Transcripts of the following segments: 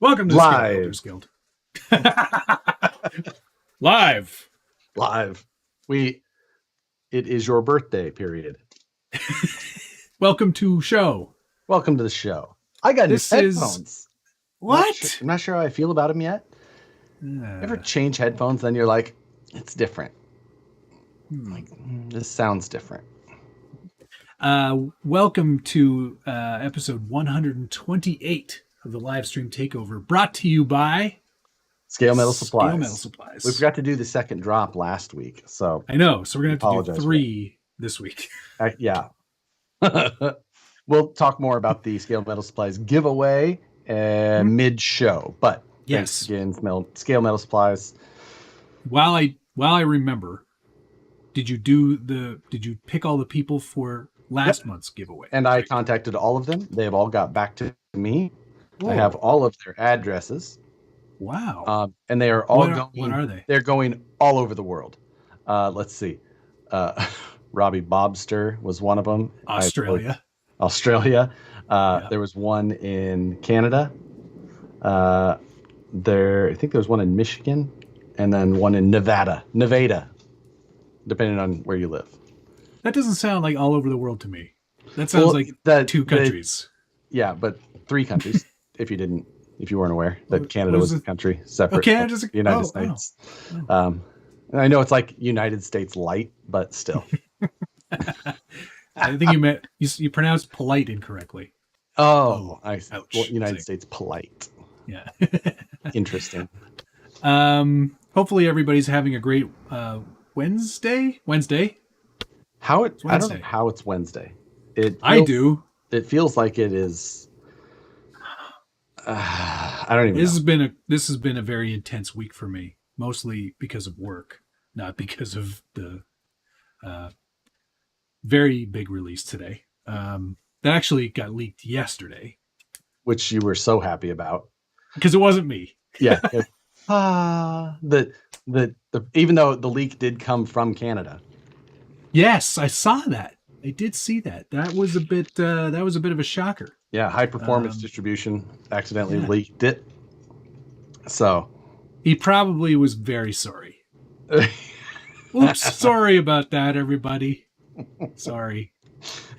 Welcome to the Scale Builders Guild. Live. It is your birthday period. Welcome to show. Welcome to the show. I got new headphones. What? I'm not sure how I feel about them yet. Ever change headphones, then you're like, it's different. Like, this sounds different. Welcome to episode 128 of the live stream takeover, brought to you by Scale Metal Supplies. Scale Metal Supplies. We forgot to do the second drop last week, so I know. So we're gonna have to do 3 this week. Yeah. We'll talk more about the Scale Metal Supplies giveaway mid-show, but yes, again, Scale Metal Supplies. While I remember, did you pick all the people for last month's giveaway? And I contacted all of them. They have all got back to me. Whoa. I have all of their addresses. Wow. And they are all what are they? They're going all over the world. Let's see. Robbie Bobster was one of them. Australia. There was one in Canada. I think there was one in Michigan, and then one in Nevada, depending on where you live. That doesn't sound like all over the world to me. That sounds like 2 countries. But 3 countries. if you weren't aware that Canada was a country separate from the United States. And I know it's like United States light, but still. I think you pronounced polite incorrectly. I see. Well, United States polite. Yeah. Interesting. Hopefully everybody's having a great Wednesday. I don't know how it's Wednesday. I do. It feels like it is. I don't even know. This has been a very intense week for me, mostly because of work, not because of the very big release today. That actually got leaked yesterday, which you were so happy about because it wasn't me. Yeah. Even though the leak did come from Canada. Yes, I saw that. I did see that. That was a bit of a shocker. Yeah, High Performance Distribution accidentally leaked it. So he probably was very sorry. Oops, sorry about that, everybody. Sorry.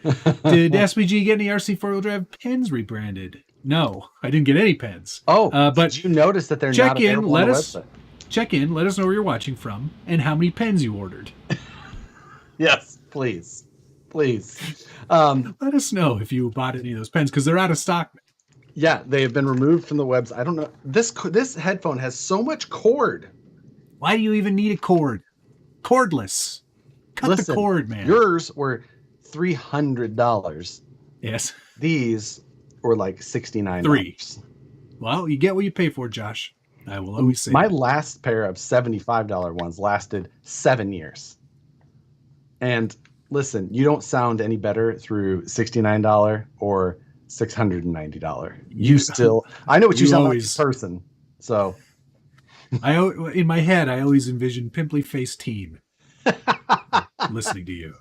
Did SBG get any RC 4-wheel drive pens rebranded? No, I didn't get any pens. But did you notice that they're not available on the website? Check in, let us know where you're watching from and how many pens you ordered. Yes, please. Let us know if you bought any of those pens because they're out of stock. Yeah, they have been removed from the website. I don't know. This headphone has so much cord. Why do you even need a cord? Cordless. Cut the cord, man. Yours were $300. Yes. These were like $69. $3. Well, you get what you pay for, Josh. I will always say my last pair of $75 ones lasted 7 years. And listen, you don't sound any better through $69 or $690. I know what you sound like in person. So in my head, I always envision pimply faced teen listening to you.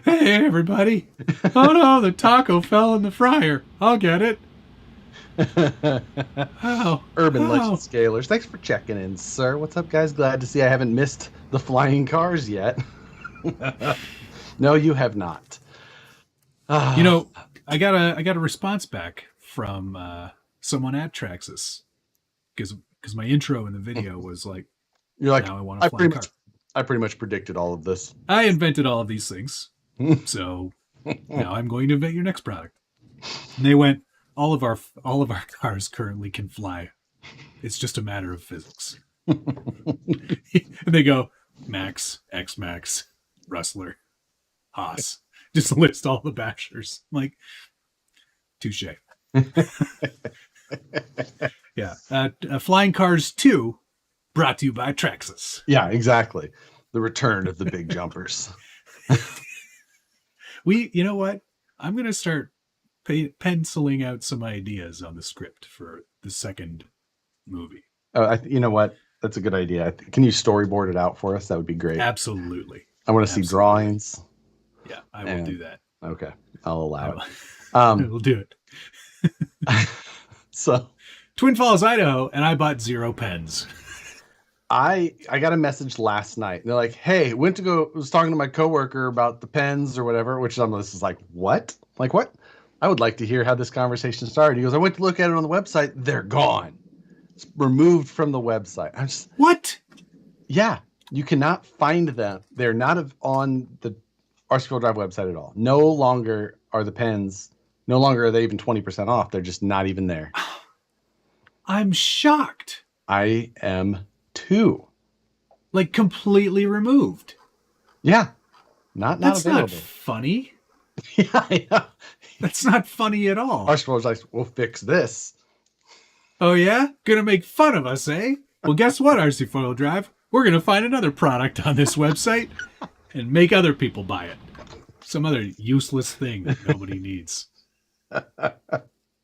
Hey, everybody. Oh no, the taco fell in the fryer. I'll get it. Urban Legend Scalers. Thanks for checking in, sir. What's up, guys? Glad to see I haven't missed the flying cars yet. No, you have not. I got a response back from someone at Traxxas because my intro in the video was like, you're like, now I want a flying car. I pretty much predicted all of this. I invented all of these things. So now I'm going to invent your next product. And they went, all of our cars currently can fly. It's just a matter of physics. And they go, Max, X-Max, Rustler, Haas. Just list all the bashers. I'm like, touche. Yeah. Flying Cars 2, brought to you by Traxxas. Yeah, exactly. The return of the big jumpers. You know what? I'm going to start penciling out some ideas on the script for the second movie. You know what? That's a good idea. Can you storyboard it out for us? That would be great. Absolutely. I want to see drawings. Yeah, I will do that. Okay, I'll allow it. We'll do it. So Twin Falls, Idaho, and I bought 0 pens. I got a message last night. They're like, "Hey, was talking to my coworker about the pens or whatever," which this is like, "What? Like what?" I would like to hear how this conversation started. He goes, "I went to look at it on the website. They're gone. It's removed from the website." I'm just, what? Yeah, you cannot find them. They're not on the RC Drive website at all. No longer are the pens. No longer are they even 20% off. They're just not even there. I'm shocked. I am too. Like completely removed. Yeah. Not That's available. Not funny. Yeah, I know. That's not funny at all. RC was like, "We'll fix this." Oh yeah? Gonna make fun of us, eh? Well, guess what, RC Foil Drive? We're gonna find another product on this website and make other people buy it. Some other useless thing that nobody needs.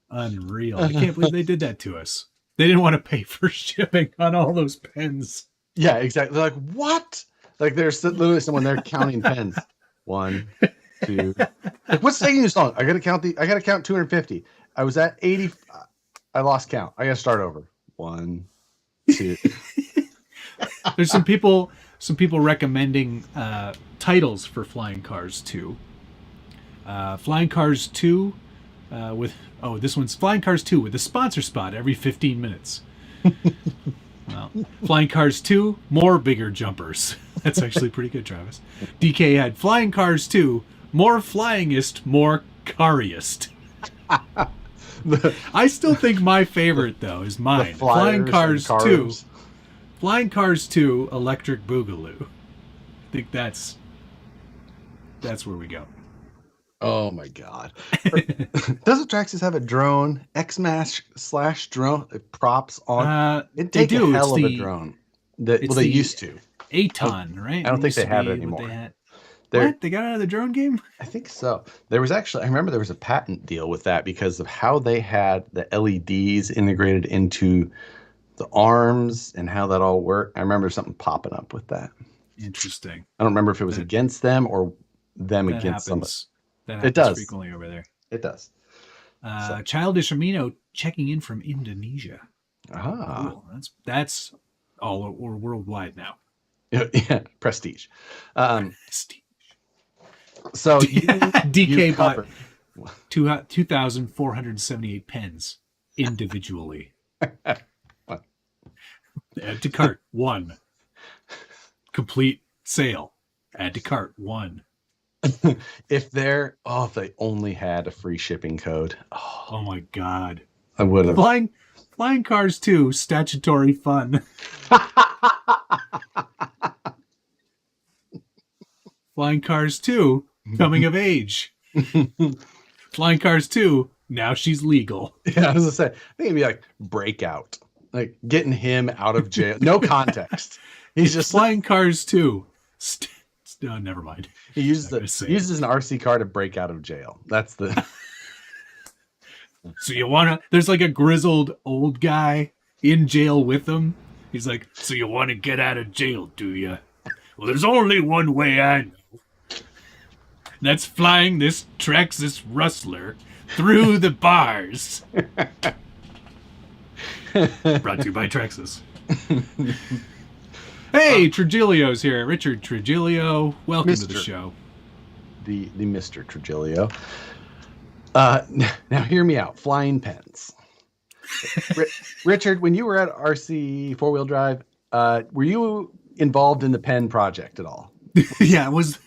Unreal. I can't believe they did that to us. They didn't want to pay for shipping on all those pens. Yeah, exactly. They're like, "What?" Like there's literally someone there counting pens. 1, 2. Like, what's taking you so long? I gotta count 250. I was at 80. I lost count. I gotta start over. 1, 2. There's some people recommending titles for Flying Cars 2. Flying Cars 2 this one's Flying Cars 2 with a sponsor spot every 15 minutes. Well, Flying Cars 2, more bigger jumpers. That's actually pretty good, Travis. DK had Flying Cars 2, more flyingest, more cariest. I still think my favorite, though, is mine. Flying Cars 2. Flying Cars 2, Electric Boogaloo. I think that's where we go. Oh my God. Doesn't Traxxas have a drone? X-Mash/drone props on? It takes a hell of a drone. They used to. Aton, right? I don't think they have it anymore. What? They got out of the drone game? I think so. I remember there was a patent deal with that because of how they had the LEDs integrated into the arms and how that all worked. I remember something popping up with that. Interesting. I don't remember if it was against them or them against somebody. That happens frequently over there. It does. Childish Amino checking in from Indonesia. Ah. Cool. That's all or worldwide now. Yeah, prestige. Prestige. So DK bought 2,478 pens individually. Add to cart 1. Complete sale. Add to cart 1. If they only had a free shipping code. Oh my God. I would have. Flying Cars 2, statutory fun. Flying Cars 2, coming of age. Flying Cars 2, now she's legal. Yeah, I was gonna say, I think it'd be like Breakout, like getting him out of jail. No context. He's just Flying Cars 2. Never mind. He uses an RC car to break out of jail. That's the. So there's like a grizzled old guy in jail with him. He's like, "So you want to get out of jail, do you? Well, there's only one way I know. That's flying this Traxxas Rustler through the bars." Brought to you by Traxxas. Hey, Trigilio's here. Richard Trigilio. Welcome to the show. The Mr. Trigilio. Now hear me out. Flying pens. Richard, when you were at RC 4-wheel drive, were you involved in the pen project at all? Yeah, was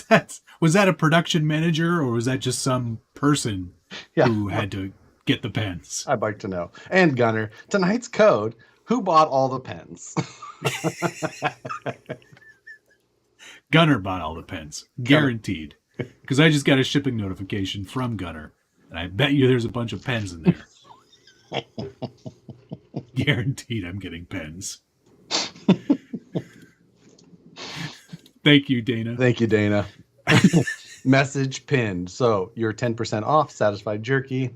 that a production manager or was that just some person who had to get the pens? I'd like to know. And Gunner, tonight's code, who bought all the pens? Gunner bought all the pens. Guaranteed. Because I just got a shipping notification from Gunner. And I bet you there's a bunch of pens in there. Guaranteed I'm getting pens. Thank you, Dana. Thank you, Dana. Message pinned. So you're 10% off Satisfied Jerky.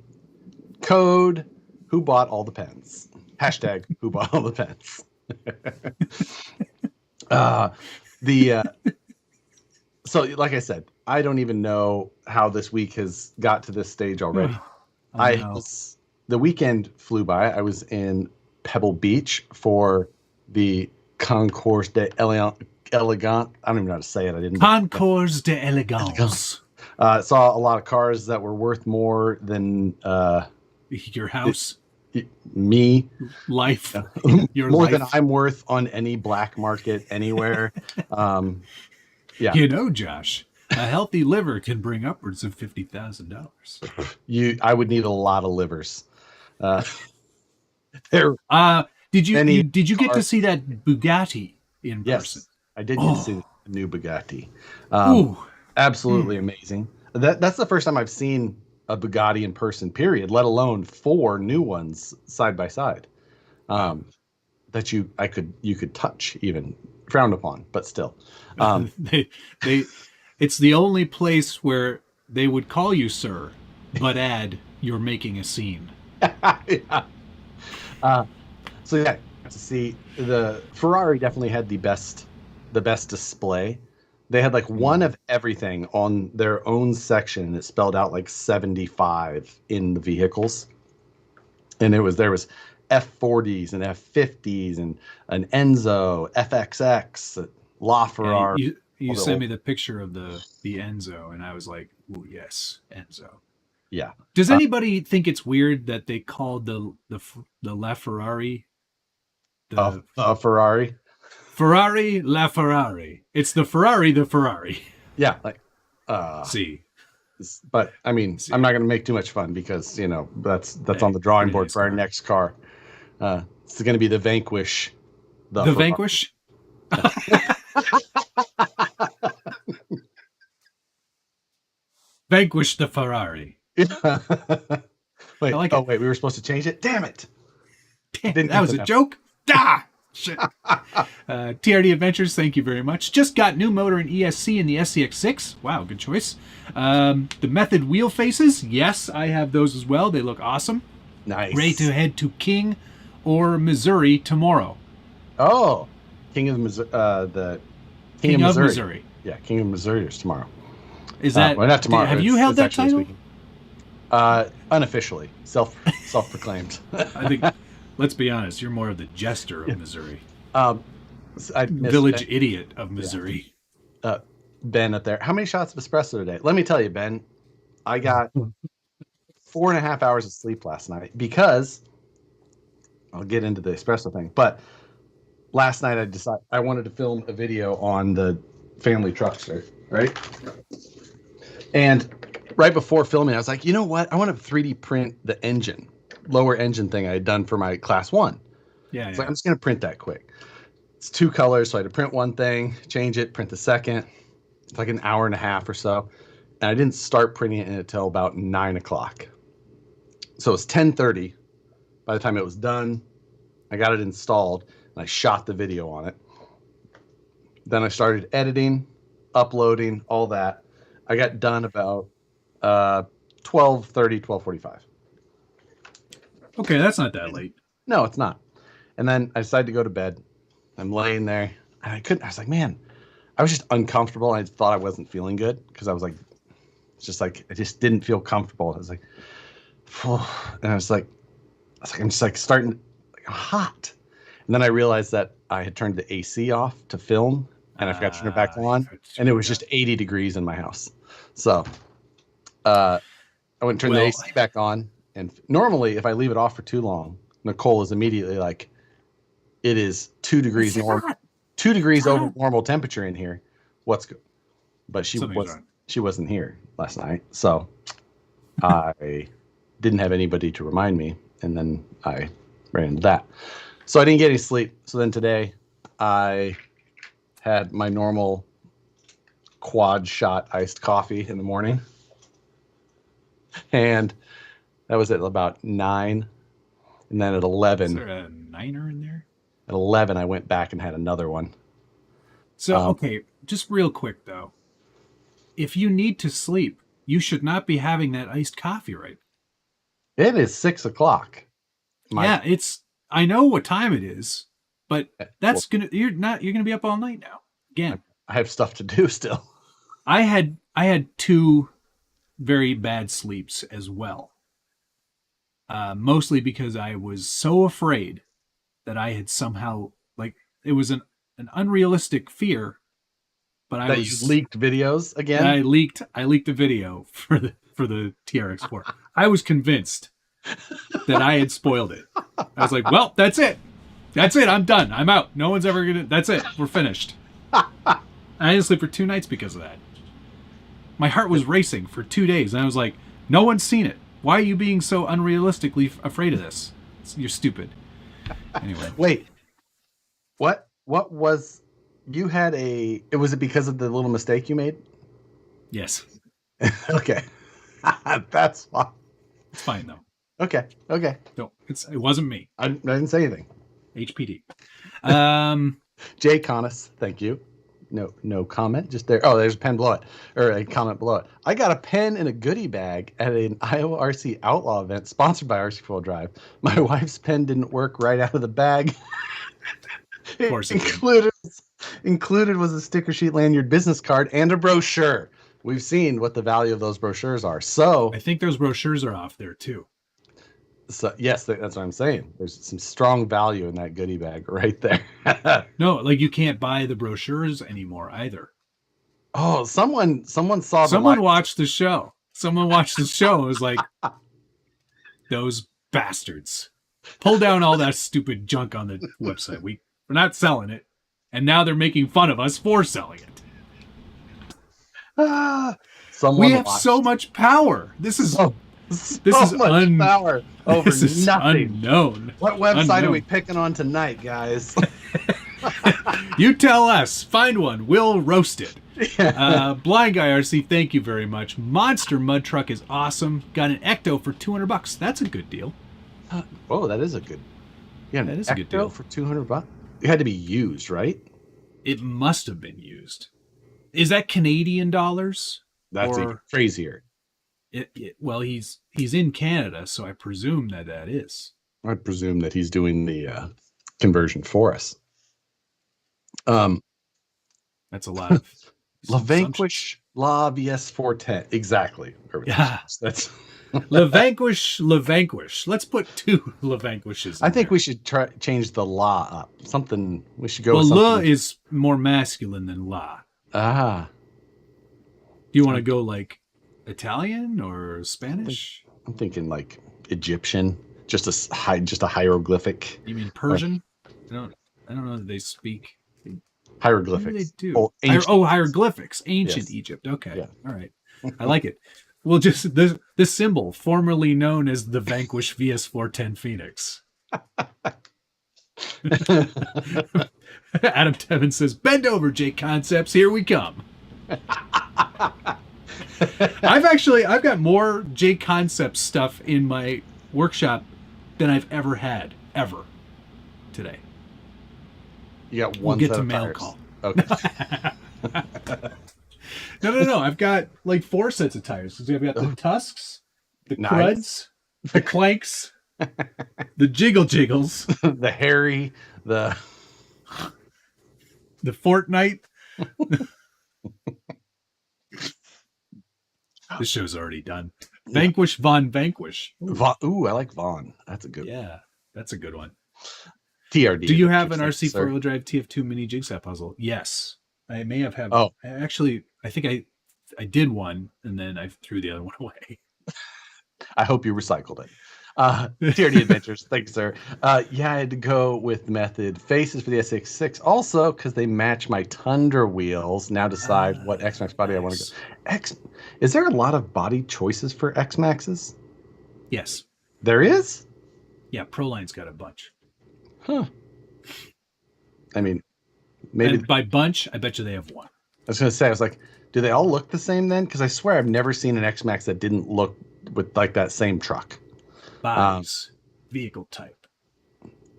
Code, who bought all the pens? Hashtag, who bought all the pens? So like I said, I don't even know how this week has got to this stage already. I the weekend flew by. I was in Pebble Beach for the Concours d'Elegant. I don't even know how to say it. I didn't. Concours Elegant. d'Elegance. Saw a lot of cars that were worth more than Your house, me. life, your More life. than I'm worth on any black market anywhere. Yeah. You know, Josh, a healthy liver can bring upwards of $50,000. I would need a lot of livers. There Did you, many did you get to cars. see that Bugatti in person? Yes, I did get to see the new Bugatti. Ooh. Absolutely amazing. That's the first time I've seen a Bugatti in person, period, let alone 4 new ones side by side. That you could touch, even frowned upon, but still. It's the only place where they would call you sir, but add you're making a scene. Yeah. So yeah, to see the Ferrari definitely had the best display. They had like one of everything on their own section that spelled out like 75 in the vehicles. And there was F40s and F50s and an Enzo, FXX, LaFerrari. Yeah, you sent me the picture of the Enzo, and I was like, "Oh yes, Enzo." Yeah. Does anybody think it's weird that they called the LaFerrari A Ferrari? Ferrari LaFerrari? It's the Ferrari. Yeah, like See. But I mean, I'm not going to make too much fun because that's on the drawing board for our next car. It's going to be the Vanquish. The Vanquish. Vanquish the Ferrari. Wait, like wait, we were supposed to change it. Damn it! That was a joke. Shit. TRD Adventures, thank you very much. Just got new motor in ESC in the SCX6. Wow, good choice. The Method wheel faces. Yes, I have those as well. They look awesome. Nice. Ready to head to King or Missouri tomorrow. Oh, King of Missouri. King of Missouri. Yeah, King of Missouri is tomorrow. Is that? Well, not tomorrow. Have you held that title? Unofficially, self-proclaimed. I think. Let's be honest. You're more of the jester of Missouri. Village idiot of Missouri. Ben up there. How many shots of espresso today? Let me tell you, Ben. I got 4.5 hours of sleep last night because I'll get into the espresso thing. But last night I decided I wanted to film a video on the family truckster, right? And right before filming, I was like, you know what? I want to 3D print the engine, lower engine thing I had done for my class 1. Yeah. So I'm just going to print that quick. It's 2 colors, so I had to print one thing, change it, print the second. It's like an hour and a half or so. And I didn't start printing it until about 9 o'clock. So it's 10:30. By the time it was done, I got it installed, and I shot the video on it. Then I started editing, uploading, all that. I got done about 12:30, 12:45. Okay, that's not that late. No, it's not. And then I decided to go to bed. I'm laying there, and I was like, man, I was just uncomfortable. I thought I wasn't feeling good because I was like, it's just like, I just didn't feel comfortable. I was like, and I was like, I'm just like starting, like, I'm hot. And then I realized that I had turned the AC off to film, and I forgot to turn it back on, and it was just 80 degrees in my house. So I went and turned the AC back on, and normally if I leave it off for too long, Nicole is immediately like, it is 2 degrees over normal temperature in here. What's good? But she wasn't here last night, so I didn't have anybody to remind me, and then I ran into that. So I didn't get any sleep. So then today I had my normal quad shot iced coffee in the morning, and that was at about 9. And then at 11, is there a niner in there? At 11, I went back and had another one. So, okay, just real quick though. If you need to sleep, you should not be having that iced coffee, right? It is 6 o'clock. I know what time it is, but you're gonna be up all night now. Again. I have stuff to do still. I had 2 very bad sleeps as well. mostly because I was so afraid that I had somehow, like, it was an unrealistic fear, but That you leaked videos again? I leaked a video for the TRX4. I was convinced that I had spoiled it. I was like, well, that's it. That's it. I'm done. I'm out. No one's ever gonna. That's it. We're finished. I didn't sleep for 2 nights because of that. My heart was racing for 2 days, and I was like, no one's seen it. Why are you being so unrealistically afraid of this? You're stupid. Anyway. Wait. What was... You had a... Was it because of the little mistake you made? Yes. Okay. That's fine. It's fine, though. Okay. No, it wasn't me. I didn't say anything. HPD. Jay Connis, thank you. No comment, just there. Oh, there's a pen below it, or a comment below it. I got a pen and a goodie bag at an Iowa RC Outlaw event sponsored by RC Four Drive. My wife's pen didn't work right out of the bag. Of course it included was a sticker sheet, lanyard, business card, and a brochure. We've seen what the value of those brochures are. So I think those brochures are off there too. So yes, that's what I'm saying. There's some strong value in that goodie bag right there. No, like you can't buy the brochures anymore either. Oh, someone saw. Someone watched the show. Someone watched the show and was like, "Those bastards! Pull down all that stupid junk on the website. We're not selling it, and now they're making fun of us for selling it." We have so much power. This is power over nothing. Unknown. What website are we picking on tonight, guys? You tell us. Find one. We'll roast it. Blind Guy RC, thank you very much. Monster Mud Truck is awesome. Got an Ecto for $200. That's a good deal. Oh, that is a good. Yeah, that is a good deal for $200. It had to be used, right? It must have been used. Is that Canadian dollars? That's even crazier. Well, he's in Canada, so I presume that is. I presume that he's doing the conversion for us. That's a lot of La Vanquish La VS 410. Exactly. Yeah. That's La Vanquish. Let's put 2 La Vanquishes. I think we should change the La up. Something we should go. Well, with La is more masculine than La. Ah. Do you want to go like Italian or Spanish? I'm thinking like Egyptian, just a hieroglyphic. You mean Persian? I don't know that they speak hieroglyphics. Maybe they do. Oh, hieroglyphics, ancient Yes. Egypt. Okay, Yeah. All right, I like it. Well, just this symbol, formerly known as the Vanquish VS410 Phoenix. Adam Tevin says, "Bend over, Jake Concepts. Here we come." I've got more J Concept stuff in my workshop than I've ever had today. You got one. We'll get set to of mail tires. call. Okay. No. I've got like 4 sets of tires because I've got the Tusks, the Nice. Cruds, the Clanks, the Jiggles, The Harry, the Fortnite. This show's already done. Vanquish Von Vanquish. Ooh, I like Vaughn. That's a good one. Yeah, that's a good one. TRD. Do you have an Thanks, RC sir. 4-wheel drive TF2 mini jigsaw puzzle? Yes. I may have had. Oh. Actually, I think I did one and then I threw the other one away. I hope you recycled it. TRD Adventures. Thanks, sir. Yeah, I had to go with method faces for the SX6 also because they match my Tundra wheels. Now decide what X-Max body I want to go. Is there a lot of body choices for X-Maxes? Yes. There is? Yeah, Proline's got a bunch. Huh. I mean, maybe. And by bunch, I bet you they have one. I was going to say, I was like, do they all look the same then? Because I swear I've never seen an X-Max that didn't look with like that same truck. Bodies, vehicle type.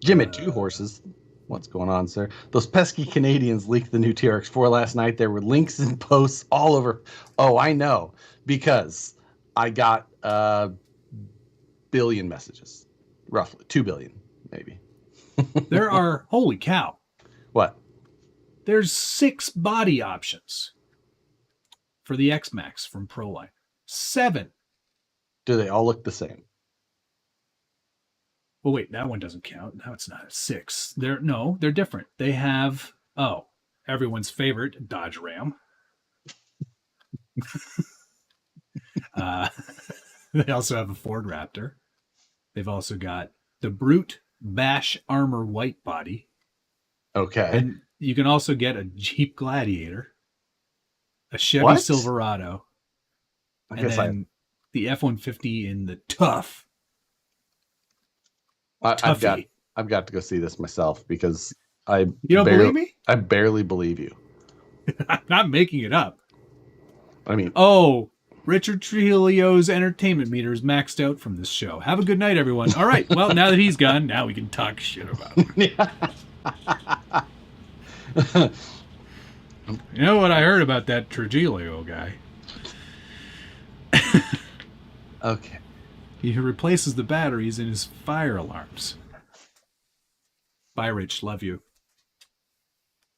Jim had 2 horses. What's going on, sir? Those pesky Canadians leaked the new TRX4 last night. There were links and posts all over. Oh, I know. Because I got a billion messages. Roughly. 2 billion, maybe. There are, holy cow. What? There's 6 body options for the X-Max from Proline. 7. Do they all look the same? Well, wait, that one doesn't count. Now it's not a 6. They're different. They have everyone's favorite Dodge Ram. They also have a Ford Raptor. They've also got the Brute Bash Armor White Body. Okay. And you can also get a Jeep Gladiator, a Chevy Silverado, and then the F-150 in the Tough. I've got to go see this myself because you don't believe me? I barely believe you. I'm not making it up. I mean, Richard Trujillo's entertainment meter is maxed out from this show. Have a good night, everyone. All right. Well, now that he's gone, now we can talk shit about him. You know what I heard about that Trujillo guy? Okay. He replaces the batteries in his fire alarms. Bye, Rich. Love you.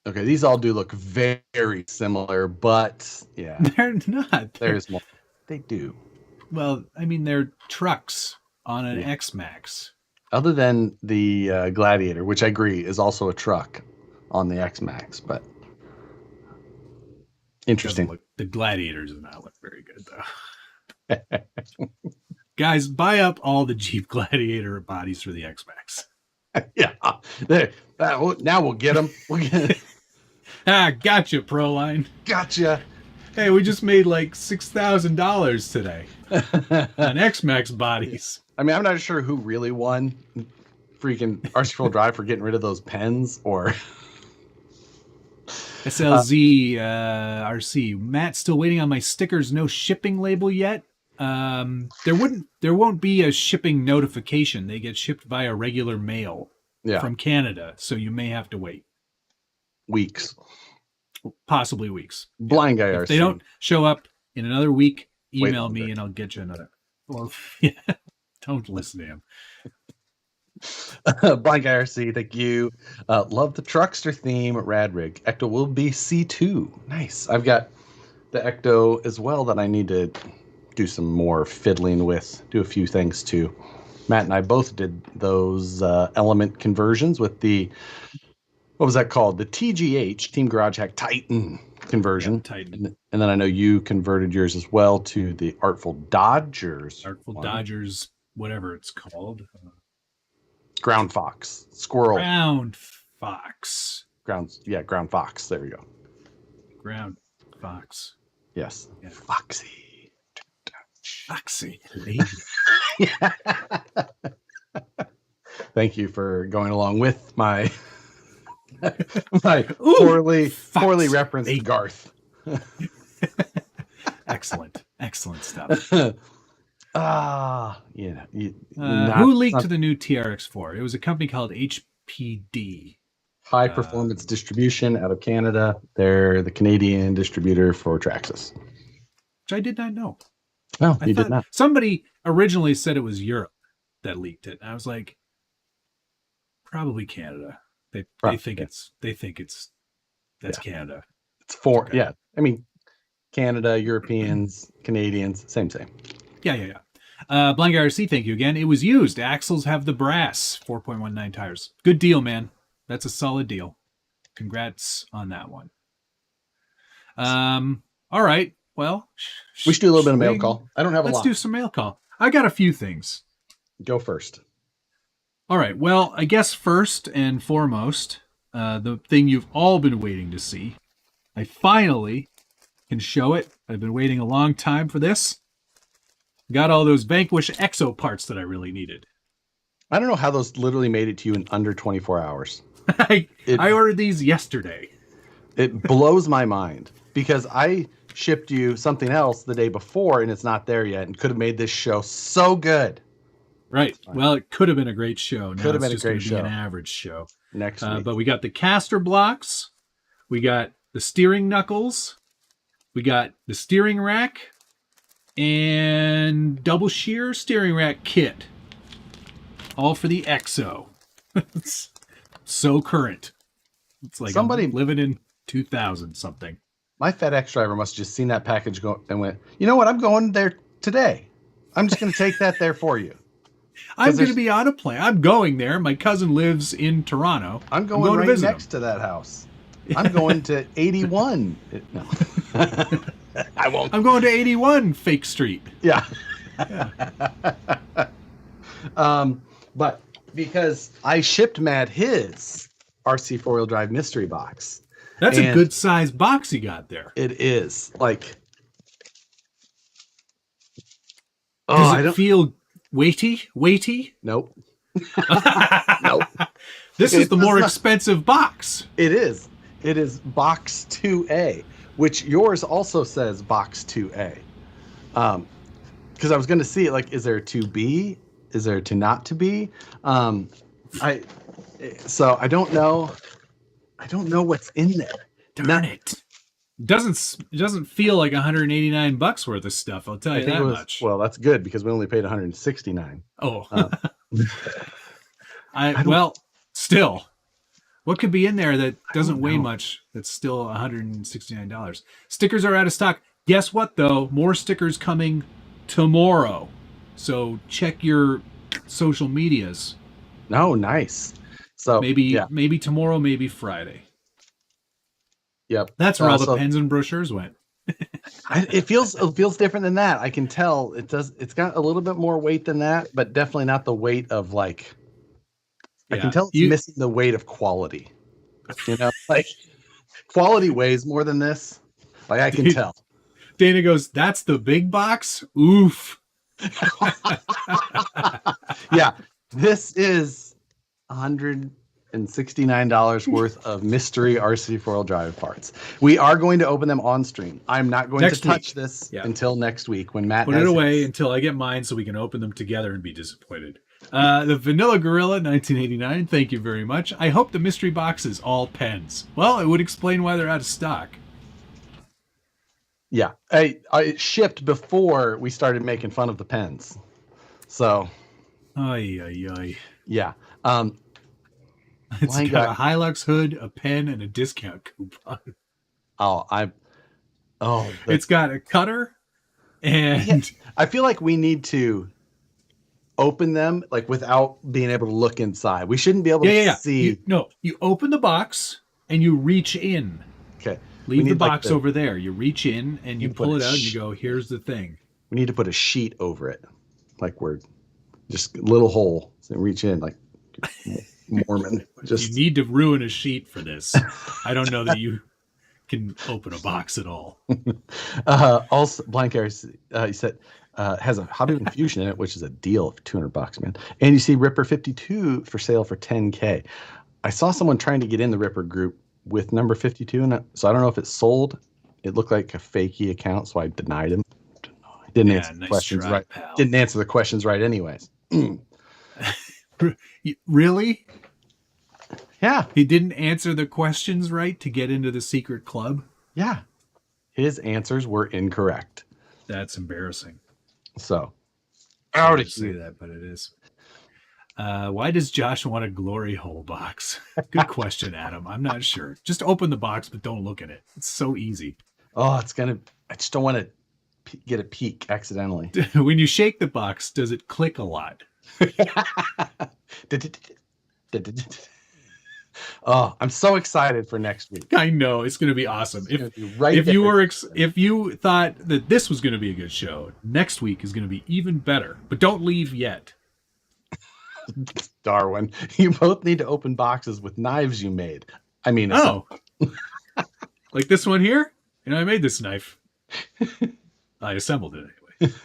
Okay, these all do look very similar, but yeah. They're not. There's more. They do. Well, I mean, they're trucks on an X-Max. Other than the Gladiator, which I agree is also a truck on the X-Max, but interesting. The Gladiator does not look very good, though. Guys, buy up all the Jeep Gladiator bodies for the X-Max. Yeah. Now we'll get them. Gotcha, Proline. Gotcha. Hey, we just made like $6,000 today on X-Max bodies. I mean, I'm not sure who really won freaking RC Drive for getting rid of those pens or SLZ RC. Matt, still waiting on my stickers. No shipping label yet. There won't be a shipping notification. They get shipped via regular mail from Canada, so you may have to wait weeks, possibly weeks. Blind guy RC. If they don't show up in another week, email me and I'll get you another. Well, don't listen to him. Blind guy RC, thank you. Love the Truckster theme. Rad rig. Ecto will be C2. Nice. I've got the Ecto as well that I need to do some more fiddling with, do a few things too. Matt and I both did those element conversions with the, what was that called? The TGH, Team Garage Hack Titan conversion. Yeah, Titan. And then I know you converted yours as well to the Artful Dodgers. Artful Dodgers, whatever it's called. Ground Fox. Squirrel. Ground Fox. Ground Fox. There we go. Ground Fox. Yes. Yeah. Foxy. Lady. Thank you for going along with my poorly referenced Garth. Excellent stuff. Who leaked the new TRX4? It was a company called HPD. High Performance Distribution out of Canada. They're the Canadian distributor for Traxxas. Which I did not know. No, you did not. Somebody originally said it was Europe that leaked it. And I was like, probably Canada. They think it's Canada. It's I mean, Canada, Europeans, Canadians, same. Yeah. Blind Guy RC, thank you again. It was used. Axles have the brass 4.19 tires. Good deal, man. That's a solid deal. Congrats on that one. All right. Well, we should do a little bit of mail call. I don't have a lot. Let's do some mail call. I got a few things. Go first. All right. Well, I guess first and foremost, the thing you've all been waiting to see. I finally can show it. I've been waiting a long time for this. Got all those Vanquish Exo parts that I really needed. I don't know how those literally made it to you in under 24 hours. I ordered these yesterday. It blows my mind because I shipped you something else the day before and it's not there yet and could have made this show so good. Right. Well, it could have been a great show. Now could have been it's a great just show. going to be an average show. Next week. But we got the caster blocks. We got the steering knuckles. We got the steering rack. And double shear steering rack kit. All for the Exo. It's so current. It's like somebody living in 2000 something. My FedEx driver must have just seen that package go and went, you know what? I'm going there today. I'm just going to take that there for you. I'm going to be on a plane. I'm going there. My cousin lives in Toronto. I'm going right to visit next to that house. I'm going to 81. No. I won't. I'm going to 81 Fake Street. Yeah. But because I shipped Matt his RC four-wheel drive mystery box. That's a good size box you got there. It is. Like, does it feel weighty? Nope. Nope. This is the more expensive box. It is. It is box 2A, which yours also says box 2A. Because I was going to see it, like, is there a 2B? Is there a to not to be? So I don't know. I don't know what's in there. Darn it. It doesn't feel like $189 worth of stuff, I'll tell you that much. Well, that's good because we only paid $169. Oh. Well, still. What could be in there that doesn't weigh much that's still $169? Stickers are out of stock. Guess what, though? More stickers coming tomorrow. So check your social medias. Oh, nice. So maybe tomorrow, maybe Friday. Yep. That's where all the pens and brochures went. It feels different than that. I can tell it does. It's got a little bit more weight than that, but definitely not the weight of like. I can tell it's missing the weight of quality. You know, like quality weighs more than this. Like I can tell. Dana goes, "That's the big box." Oof. Yeah, this is $169 worth of mystery RC four-wheel drive parts. We are going to open them on stream. I'm not going to touch this until next week when Matt put it away until I get mine so we can open them together and be disappointed. The Vanilla Gorilla 1989, thank you very much. I hope the mystery box is all pens. Well, it would explain why they're out of stock. Yeah, I shipped before we started making fun of the pens. So, yeah. It's got a Hilux hood, a pen, and a discount coupon. It's got a cutter, and I feel like we need to open them like without being able to look inside. We shouldn't be able to see. You open the box and you reach in. Okay. Leave the box over there. You reach in and you pull it out and you go, here's the thing. We need to put a sheet over it. Like we're just a little hole. So reach in like Mormon. You need to ruin a sheet for this. I don't know that you can open a box at all. Also, Blank Air, he said, has a Hobby Infusion in it, which is a deal of $200, man. And you see Ripper 52 for sale for $10K. I saw someone trying to get in the Ripper group with number 52 in it, so I don't know if it's sold. It looked like a fakey account, so I denied him. Didn't answer the questions right. Pal. Didn't answer the questions right, anyways. Really? Yeah. He didn't answer the questions right to get into the secret club? Yeah. His answers were incorrect. That's embarrassing. So, out of say that, but it is. Why does Josh want a glory hole box? Good question, Adam. I'm not sure. Just open the box, but don't look at it. It's so easy. Oh, I just don't want to get a peek accidentally. When you shake the box, does it click a lot? Oh, I'm so excited for next week. I know it's going to be awesome. If you thought that this was going to be a good show, next week is going to be even better. But don't leave yet. Darwin, you both need to open boxes with knives you made. I mean, like this one here. You know, I made this knife. I assembled it anyway.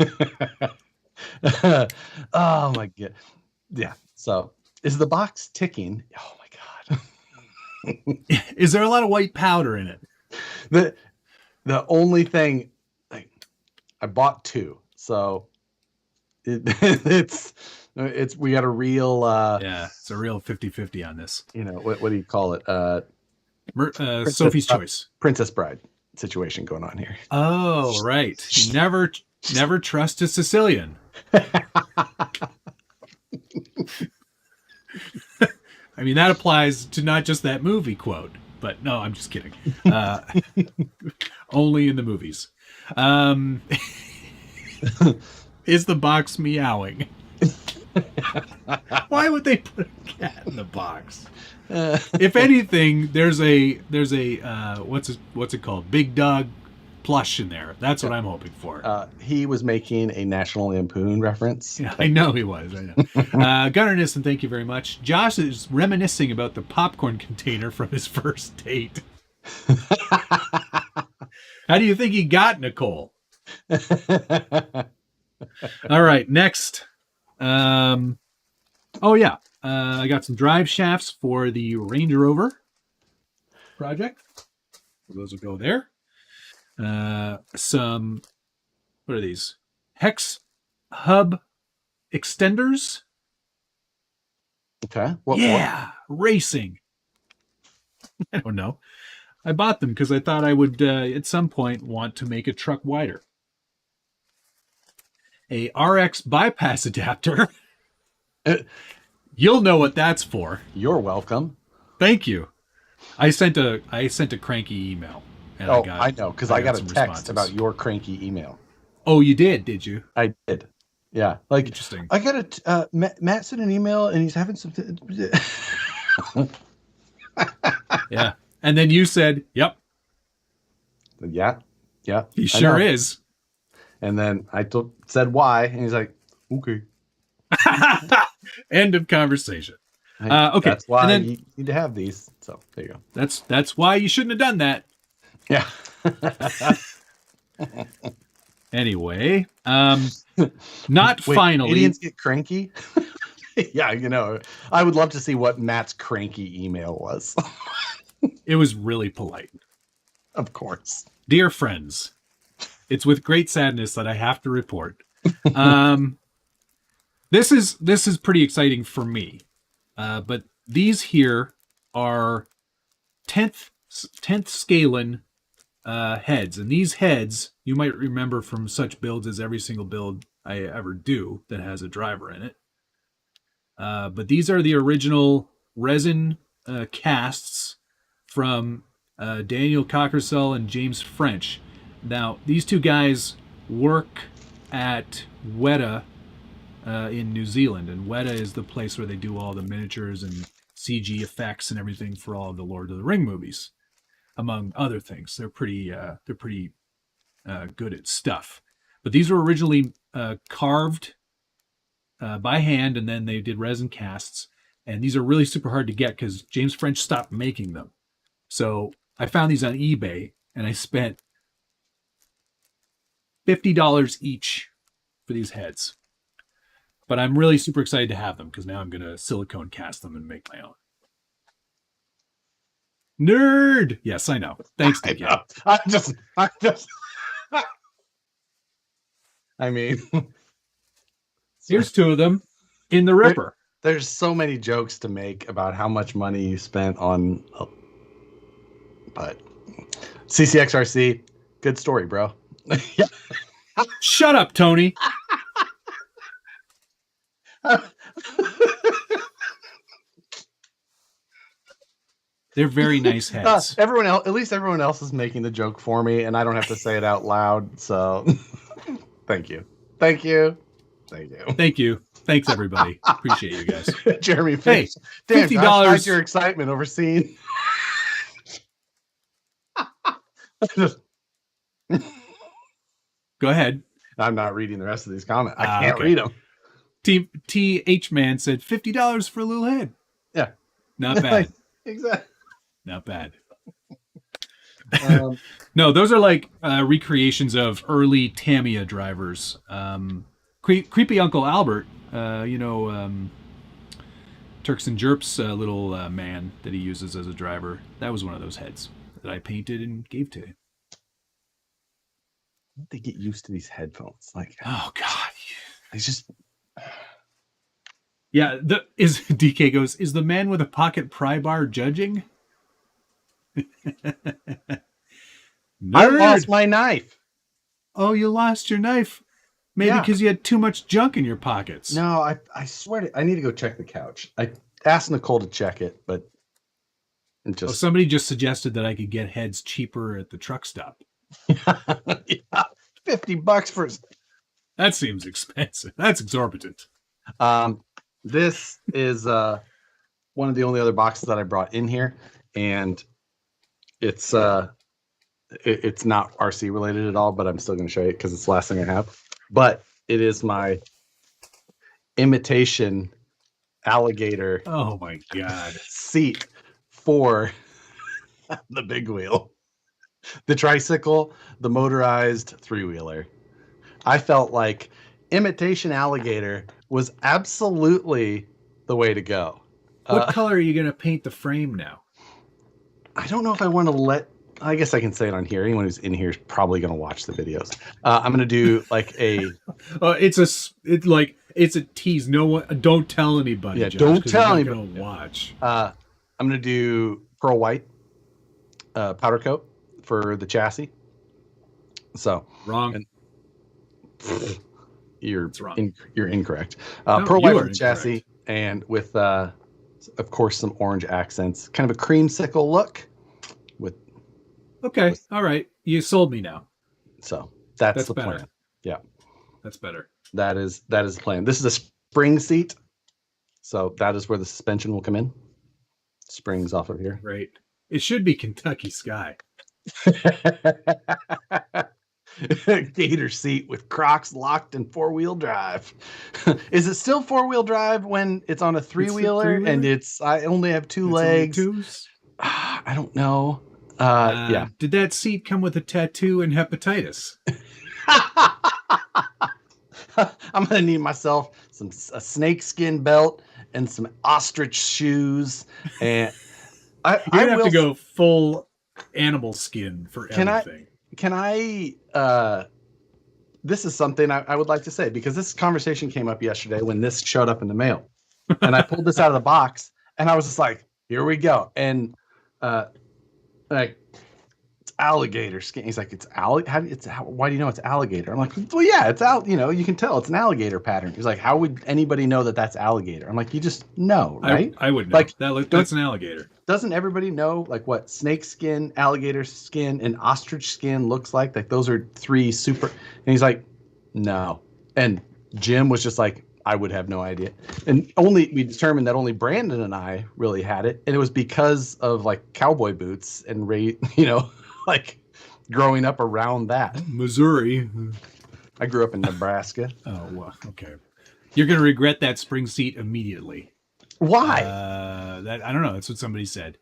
Oh my god. Yeah. So is the box ticking? Oh my god. Is there a lot of white powder in it? The only thing, like, I bought two, so it's we got a real it's a real 50-50 on this. You know, what do you call it? Sophie's Choice. Princess Bride situation going on here. Oh, right. Never trust a Sicilian. I mean, that applies to not just that movie quote, but no, I'm just kidding. Only in the movies. Is the box meowing? Why would they put a cat in the box? If anything, there's a what's it called? Big Dog plush in there. That's what I'm hoping for. He was making a National Lampoon reference. Yeah, I know he was. I know. Gunnar Nissen, thank you very much. Josh is reminiscing about the popcorn container from his first date. How do you think he got Nicole? All right, next. Oh yeah, I got some drive shafts for the Range Rover project. Those will go there. Some, what are these? Hex Hub Extenders. Okay. What racing. I don't know. I bought them because I thought I would, at some point, want to make a truck wider. A RX bypass adapter. You'll know what that's for. You're welcome. Thank you. I sent a cranky email. And I know, because I got a text responses about your cranky email. Oh, you did you? I did. Yeah. Like, interesting. I got Matt sent an email and he's having some. Yeah. And then you said, yep. Yeah. He sure is. And then I said why, and he's like, okay. End of conversation. Okay. That's why you need to have these. So there you go. That's why you shouldn't have done that. Yeah. Anyway, not finally. Idiots get cranky. Yeah, I would love to see what Matt's cranky email was. It was really polite. Of course. Dear friends, it's with great sadness that I have to report. This is pretty exciting for me. But these here are 10th scalin heads. And these heads, you might remember from such builds as every single build I ever do that has a driver in it. But these are the original resin casts from Daniel Cockersell and James French. Now, these two guys work at Weta in New Zealand, and Weta is the place where they do all the miniatures and CG effects and everything for all of the Lord of the Ring movies, among other things. They're pretty good at stuff. But these were originally carved by hand, and then they did resin casts. And these are really super hard to get because James French stopped making them. So I found these on eBay, and I spent $50 each for these heads. But I'm really super excited to have them because now I'm going to silicone cast them and make my own. Nerd! Yes, I know. Thanks, Dick. I'm just. I mean, here's two of them in the Ripper. There's so many jokes to make about how much money you spent on. But CCXRC, good story, bro. Yeah. Shut up, Tony. They're very nice heads. Everyone else, at least everyone else is making the joke for me, and I don't have to say it out loud. So, thank you. Thanks, everybody. Appreciate you guys. Jeremy, hey, $50. Your excitement over seeing. Go ahead. I'm not reading the rest of these comments. I can't read them. TH Man said $50 for a little head. Yeah, not bad. Exactly. Not bad. No, those are like recreations of early Tamiya drivers. Creepy Uncle Albert, Turks and Jerp's little man that he uses as a driver. That was one of those heads that I painted and gave to him. They get used to these headphones. Like, oh God, it's just. Yeah, DK goes, is the man with a pocket pry bar judging? I lost my knife. Oh, you lost your knife? Maybe because you had too much junk in your pockets. No, I swear I need to go check the couch. I asked Nicole to check it, but somebody just suggested that I could get heads cheaper at the truck stop. Yeah, $50 for. That seems expensive. That's exorbitant. This is one of the only other boxes that I brought in here, and it's it's not RC related at all, but I'm still going to show you because it's the last thing I have. But it is my imitation alligator. Oh my God. Seat for the big wheel, the tricycle, the motorized 3-wheeler. I felt like imitation alligator was absolutely the way to go. What color are you going to paint the frame now? I don't know if I want to I guess I can say it on here. Anyone who's in here is probably going to watch the videos. I'm going to do like a. It's a tease. No one, don't tell anybody. Yeah, Josh, don't tell anybody. Gonna watch. I'm going to do pearl white powder coat for the chassis. So wrong. You're wrong. You're incorrect. No, pearl white for the chassis, and with of course some orange accents, kind of a creamsicle look. Okay, all right. You sold me now. So that's the better. plan. Yeah, that's better. That is the plan. This is a spring seat, so that is where the suspension will come in. Springs off of here. Right. It should be Kentucky Sky. Gator seat with Crocs locked in 4-wheel drive. Is it still 4-wheel drive when it's on a 3-wheeler and I only have 2 legs? I don't know. Yeah. Did that seat come with a tattoo and hepatitis? I'm gonna need myself a snakeskin belt and some ostrich shoes, and I have to go full animal skin for everything. Can I? This is something I would like to say, because this conversation came up yesterday when this showed up in the mail, and I pulled this out of the box, and I was just like, "Here we go!" And like, it's alligator skin. He's like, why do you know it's alligator? I'm like, well, yeah, it's you can tell it's an alligator pattern. He's like, how would anybody know that that's alligator? I'm like, you just know, right? I would know. Like, that's an alligator. Doesn't everybody know like what snake skin, alligator skin, and ostrich skin looks like? Like those are 3 super. And he's like, no. And Jim was just like, I would have no idea. And we determined that only Brandon and I really had it. And it was because of like cowboy boots and like growing up around that. Missouri. I grew up in Nebraska. Oh, well, okay. You're going to regret that spring seat immediately. Why? I don't know. That's what somebody said.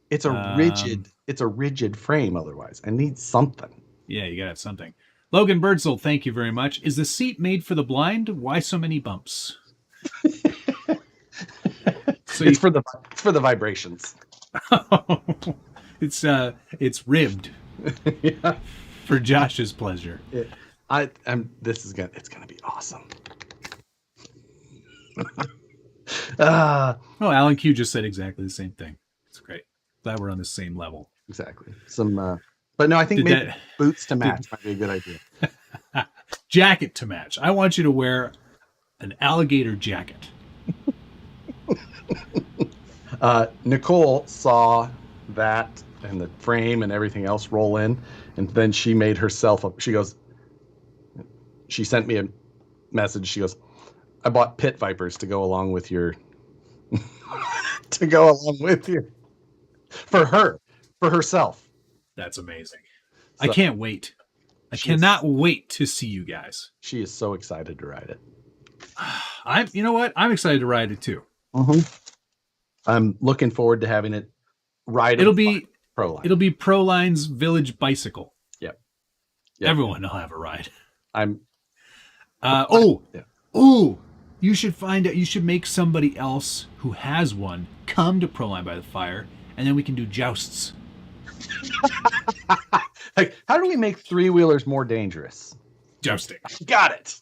It's a rigid frame. Otherwise, I need something. Yeah, you got to have something. Logan Birdsell, thank you very much. Is the seat made for the blind? Why so many bumps? It's for the vibrations. It's ribbed. Yeah. For Josh's pleasure. It's gonna be awesome. Alan Q just said exactly the same thing. It's great. Glad we're on the same level. Exactly. But no, I think maybe boots to match might be a good idea. Jacket to match. I want you to wear an alligator jacket. Nicole saw that and the frame and everything else roll in, and then she made herself up. She sent me a message. She goes, I bought pit vipers to go along with your for herself. That's amazing. So, I can't wait. I cannot wait to see you guys. She is so excited to ride it. You know what? I'm excited to ride it too. Mm-hmm. I'm looking forward to having it ride. It'll be Proline. It'll be Proline's village bicycle. Yep. Everyone will have a ride. You should find out. You should make somebody else who has one come to Proline by the Fire, and then we can do jousts. Like, how do we make 3-wheelers more dangerous? Jousting. Got it.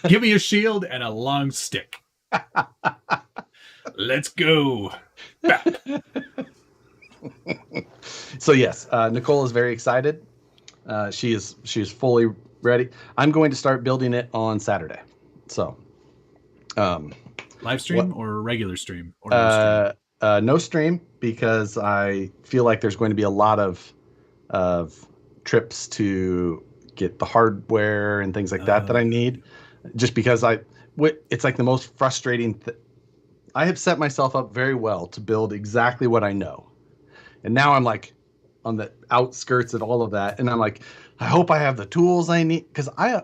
Give me a shield and a long stick. Let's go. So yes, Nicole is very excited. She is fully ready. I'm going to start building it on Saturday. So, live stream or regular stream? Or no stream? No stream, because I feel like there's going to be a lot of trips to get the hardware and things like that I need. Just because it's like the most frustrating I have set myself up very well to build exactly what I know. And now I'm like on the outskirts of all of that. And I'm like, I hope I have the tools I need. Because I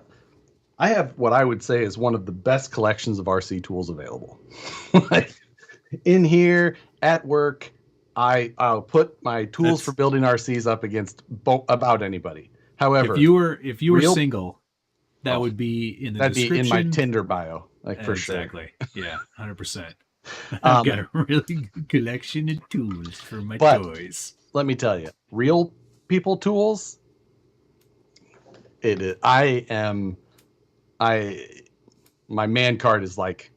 have what I would say is one of the best collections of RC tools available. Like in here at work, I'll put my tools for building RCs up against about anybody. However, if you were single, that would be in the description. That'd be in my Tinder bio, like for sure. Exactly. Yeah, 100%. I've got a really good collection of tools for my toys. Let me tell you, real people tools. My man card is like,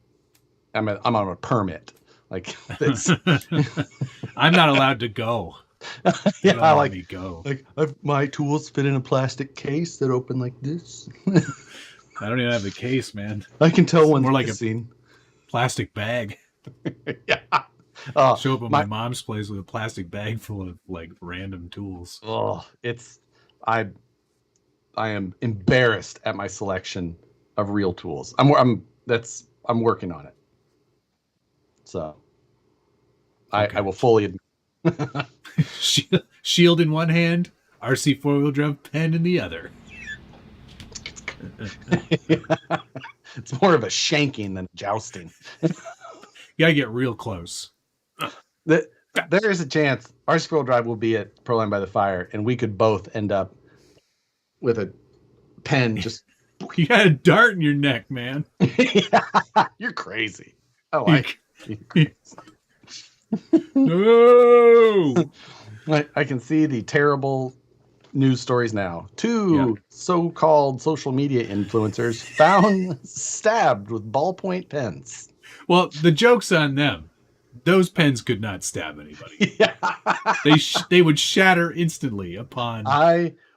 I'm on a permit. Like this. I'm not allowed to go. Yeah, I like me go. Like my tools fit in a plastic case that open like this. I don't even have the case, man. I can tell it's one's more like missing. A plastic bag. Yeah. Show up at my mom's place with a plastic bag full of like random tools. Oh, I am embarrassed at my selection of real tools. I'm working on it. So okay. I will fully admit. Shield in one hand, RC 4-wheel drive pen in the other. Yeah. It's more of a shanking than jousting. You gotta get real close. There is a chance RC 4-wheel drive will be at Proline by the Fire, and we could both end up with a pen just. You got a dart in your neck, man. Yeah, you're crazy. Oh, No. I can see the terrible news stories now. Two so-called social media influencers found stabbed with ballpoint pens. Well, the joke's on them. Those pens could not stab anybody. Yeah. They would shatter instantly upon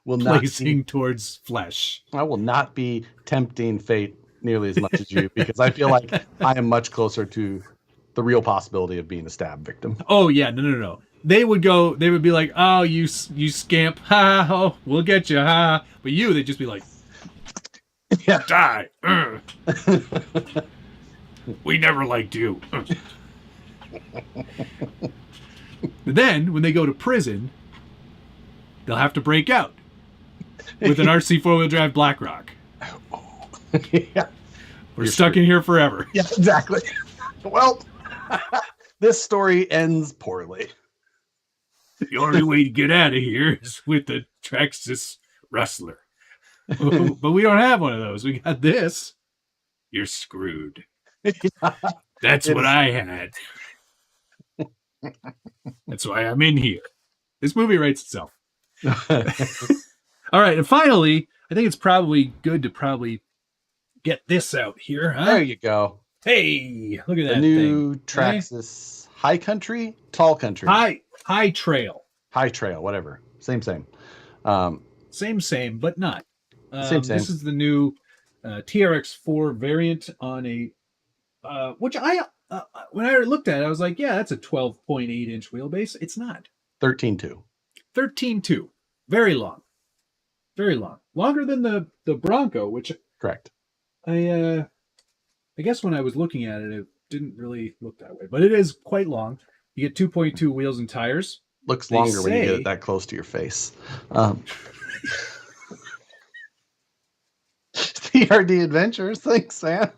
placing towards flesh. I will not be tempting fate nearly as much as you, because I feel like I am much closer to the real possibility of being a stab victim. Oh yeah, no. They would be like, oh, you scamp, ha, oh, we'll get you, ha. But they'd just be like, yeah, die. We never liked you. But then when they go to prison, they'll have to break out with an RC 4-wheel drive Blackrock. Yeah. We're stuck in here forever. Yeah, exactly. Well, this story ends poorly. The only way to get out of here is with the Traxxas Rustler. But we don't have one of those. We got this. You're screwed. Yeah, That's what I had. That's why I'm in here. This movie writes itself. All right, and finally, I think it's probably good to get this out here. Huh? There you go. Hey, look at that the new thing. Traxxas High Country, Tall Country. High Trail. High Trail, whatever. Same. Same, but not. Same. This is the new TRX4 variant on a, which when I looked at it, I was like, yeah, that's a 12.8 inch wheelbase. It's not. 13.2. 13.2. Very long. Very long. Longer than the Bronco, which correct. I guess when I was looking at it, it didn't really look that way, but it is quite long. You get 2.2 wheels and tires. Looks longer when you get it that close to your face. TRD Adventures. Thanks, man.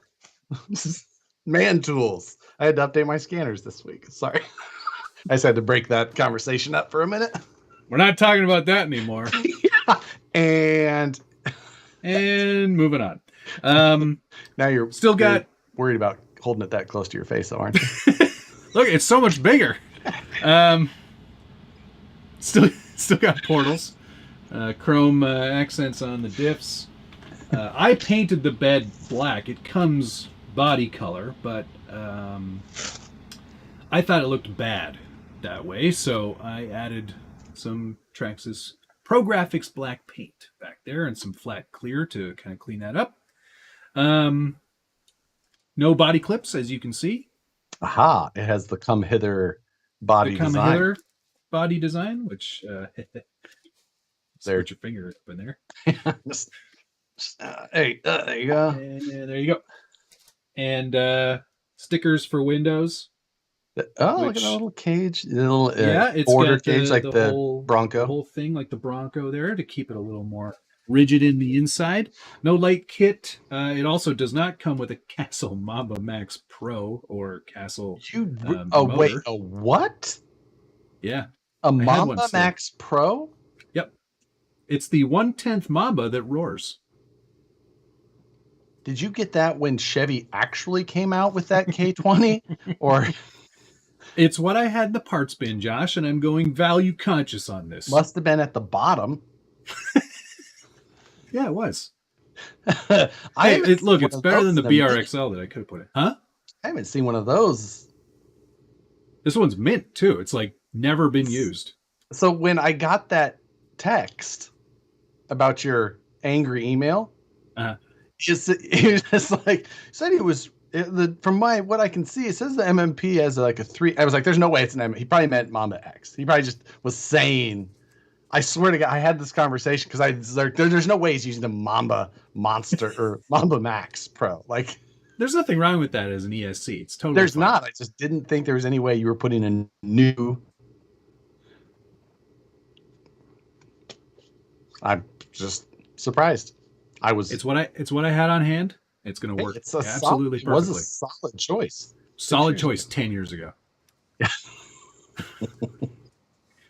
Man tools. I had to update my scanners this week. Sorry. I just had to break that conversation up for a minute. We're not talking about that anymore. Yeah. And moving on. Now you're worried about holding it that close to your face, though, aren't you? Look, it's so much bigger. Still got portals, chrome accents on the diffs. I painted the bed black. It comes body color, but I thought it looked bad that way, so I added some Traxxas Pro Graphics black paint back there and some flat clear to kind of clean that up. No body clips, as you can see. Aha! It has the come hither body design. Body design, which put your finger up in there. Hey, there you go. And there you go. and stickers for windows. Oh, look at that little cage, little Yeah, it's border got cage like the whole Bronco. the whole thing like the Bronco there to keep it a little more rigid in the inside. No light kit. It also does not come with a Castle Mamba Max Pro or Castle Wait, motor. a what? Yeah, A I had one Mamba still. Max Pro? Yep, it's the 1/10 Mamba that roars. Did you get that when Chevy actually came out with that K20? Or It's what I had in the parts bin, Josh, and I'm going value conscious on this. must have been at the bottom? Yeah, it was. Hey, Look, it's better than the BRXL that I could have put in. Huh? I haven't seen one of those. This one's mint too. It's like never been used. So when I got that text about your angry email, it was just like said he was from what I can see, it says the MMP as like a 3. I was like, there's no way it's an M. He probably meant Mamba X. He probably just was saying. I swear to God, I had this conversation because I was like, there's no way he's using the Mamba Monster or Mamba Max Pro. Like, there's nothing wrong with that as an ESC. It's totally there's fine. not. I just didn't think there was any way you were putting a new. I'm just surprised. It's what I had on hand. It's going to work absolutely perfectly. It was a solid choice. Solid choice 10 years ago. Yeah.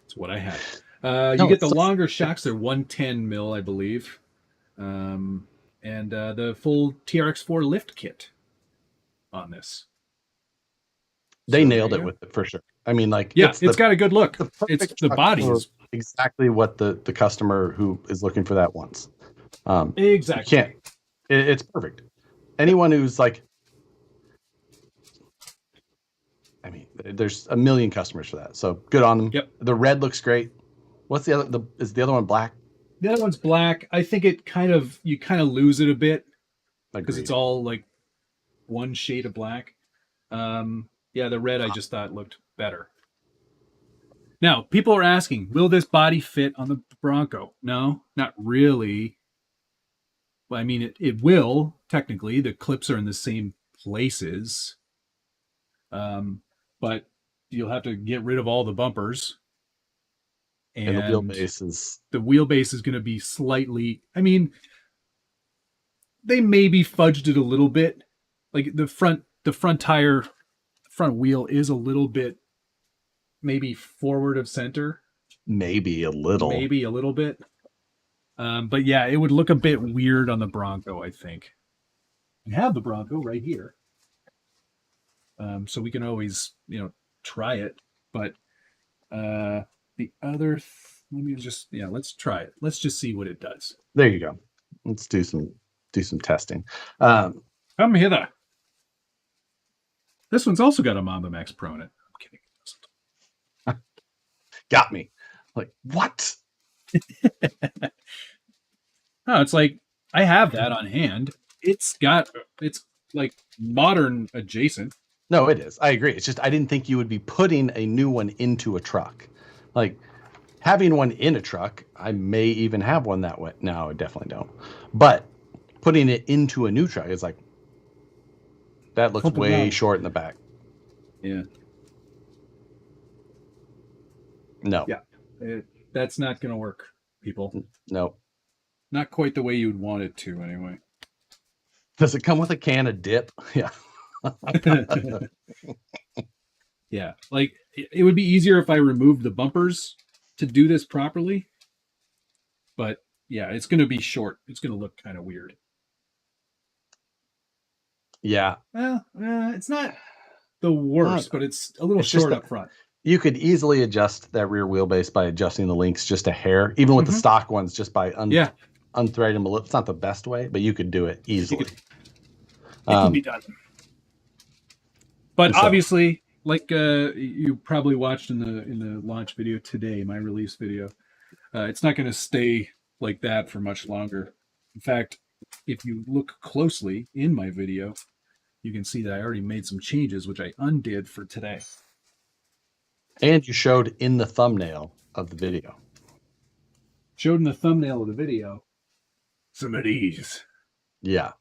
It's what I had. You get the longer shocks. They're 110 mil, I believe. And the full TRX4 lift kit on this. They nailed it with it for sure. I mean, like, yeah, it's got a good look. It's the body is exactly what the customer who is looking for that wants. Exactly. It's perfect. Anyone who's like, I mean, there's a million customers for that. So good on them. Yep. The red looks great. What's the other? Is the other one black? The other one's black. I think you kind of lose it a bit because it's all like one shade of black. Yeah, the red I just thought looked better. Now, people are asking, will this body fit on the Bronco? No, not really. Well, I mean, it will, technically. The clips are in the same places. But you'll have to get rid of all the bumpers. And the wheelbase is going to be slightly, I mean, they maybe fudged it a little bit. Like the front tire, front wheel is a little bit maybe forward of center. Maybe a little bit. But yeah, it would look a bit weird on the Bronco, I think. I have the Bronco right here. So we can always, try it. But the other, let's try it. Let's just see what it does. There you go. Let's do some testing. Come hither. This one's also got a Mamba Max Pro in it. I'm kidding. It doesn't. Got me. Like, what? No, it's like I have that on hand. It's like modern adjacent. No, it is. I agree. It's just I didn't think you would be putting a new one into a truck. Like having one in a truck, I may even have one that way. No, I definitely don't. But putting it into a new truck is like that looks way short in the back. Yeah. No. Yeah. That's not going to work, people. No. Not quite the way you'd want it to, anyway. Does it come with a can of dip? Yeah. Yeah. Like, it would be easier if I removed the bumpers to do this properly. But, yeah, it's going to be short. It's going to look kind of weird. Yeah. Well, it's not the worst, but it's a little short up front. You could easily adjust that rear wheelbase by adjusting the links just a hair, even with the stock ones, just by unthreading them a little. It's not the best way, but you could do it easily. It can be done. But obviously, like you probably watched in the launch video today, my release video, it's not going to stay like that for much longer. In fact, if you look closely in my video, you can see that I already made some changes, which I undid for today. And you showed in the thumbnail of the video. Showed in the thumbnail of the video some of these. Yeah.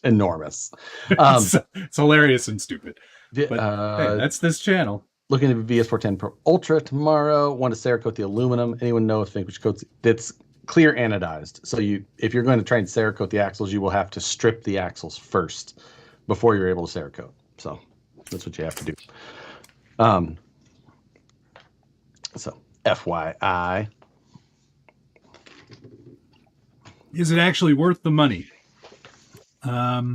enormous. It's hilarious and stupid. But hey, that's this channel. Looking at VS410 Pro Ultra tomorrow. Want to Cerakote the aluminum. Anyone know if which coats? That's clear anodized. So if you're going to try and Cerakote the axles, you will have to strip the axles first before you're able to Cerakote. So that's what you have to do. So FYI. Is it actually worth the money? What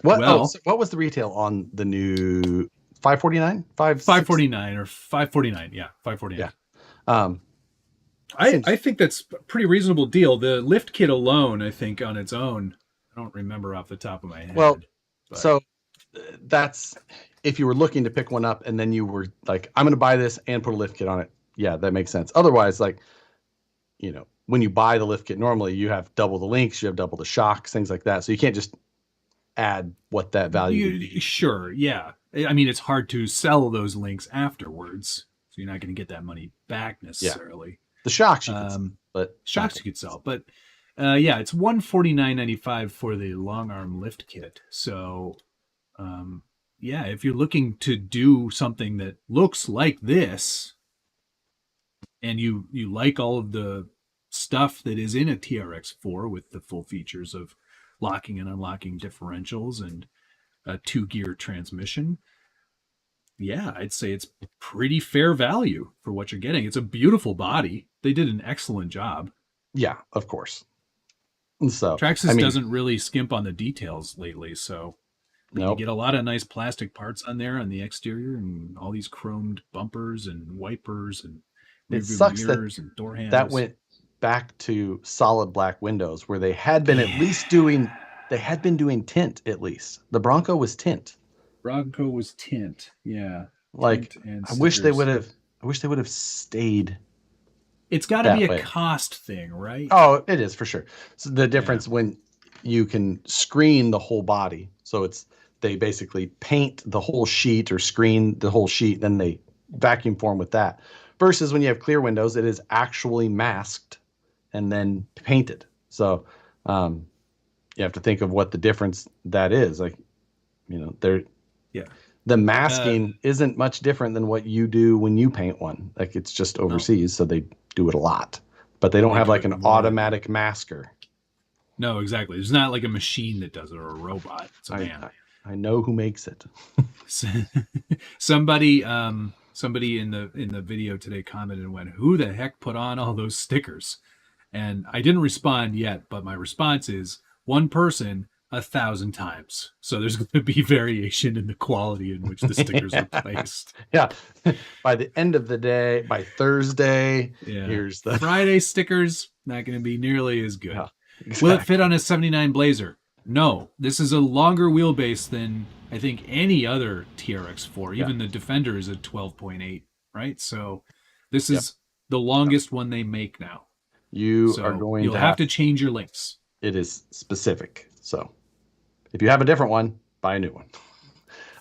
was the retail on the new 549? 549 or 549. Yeah, 549. Yeah. I think that's a pretty reasonable deal. The lift kit alone, I think on its own, I don't remember off the top of my head. Well, so that's if you were looking to pick one up and then you were like, I'm going to buy this and put a lift kit on it. Yeah, that makes sense. Otherwise, like, you know, when you buy the lift kit, normally you have double the links, you have double the shocks, things like that. So you can't just add what that value would be. Sure, yeah. I mean, it's hard to sell those links afterwards, so you're not going to get that money back necessarily. Yeah. The shocks you could sell, but shocks you could sell, but yeah, it's $149.95 for the long arm lift kit. So yeah, if you're looking to do something that looks like this, and you like all of the stuff that is in a TRX4 with the full features of locking and unlocking differentials and a 2-gear transmission, yeah, I'd say it's pretty fair value for what you're getting. It's a beautiful body. They did an excellent job. Yeah, of course. And so Traxxas doesn't really skimp on the details lately, so you get a lot of nice plastic parts on there on the exterior and all these chromed bumpers and wipers and it sucks mirrors that and door handles. That went back to solid black windows where they had been at least doing tint at least. The Bronco was tint. Yeah. Like I wish they would have stayed. It's got to be a cost thing, right? Oh, it is for sure. So the difference when you can screen the whole body, so they basically paint the whole sheet or screen the whole sheet, then they vacuum form with that. Versus when you have clear windows, it is actually masked and then painted. So you have to think of what the difference that is. Like, you know, the masking isn't much different than what you do when you paint one. Like it's just overseas, so they do it a lot. But they don't have like an automatic masker. No, exactly. There's not like a machine that does it or a robot. It's a man. I know who makes it. Somebody in the video today commented and went, "Who the heck put on all those stickers?" And I didn't respond yet, but my response is one person 1,000 times. So there's going to be variation in the quality in which the stickers are placed. Yeah. By the end of the day, by Thursday, here's the Friday stickers, not going to be nearly as good. Yeah, exactly. Will it fit on a 79 Blazer? No. This is a longer wheelbase than I think any other TRX4. Even the Defender is a 12.8, right? So this is the longest one they make now. You'll have to change your links. It is specific. So if you have a different one, buy a new one.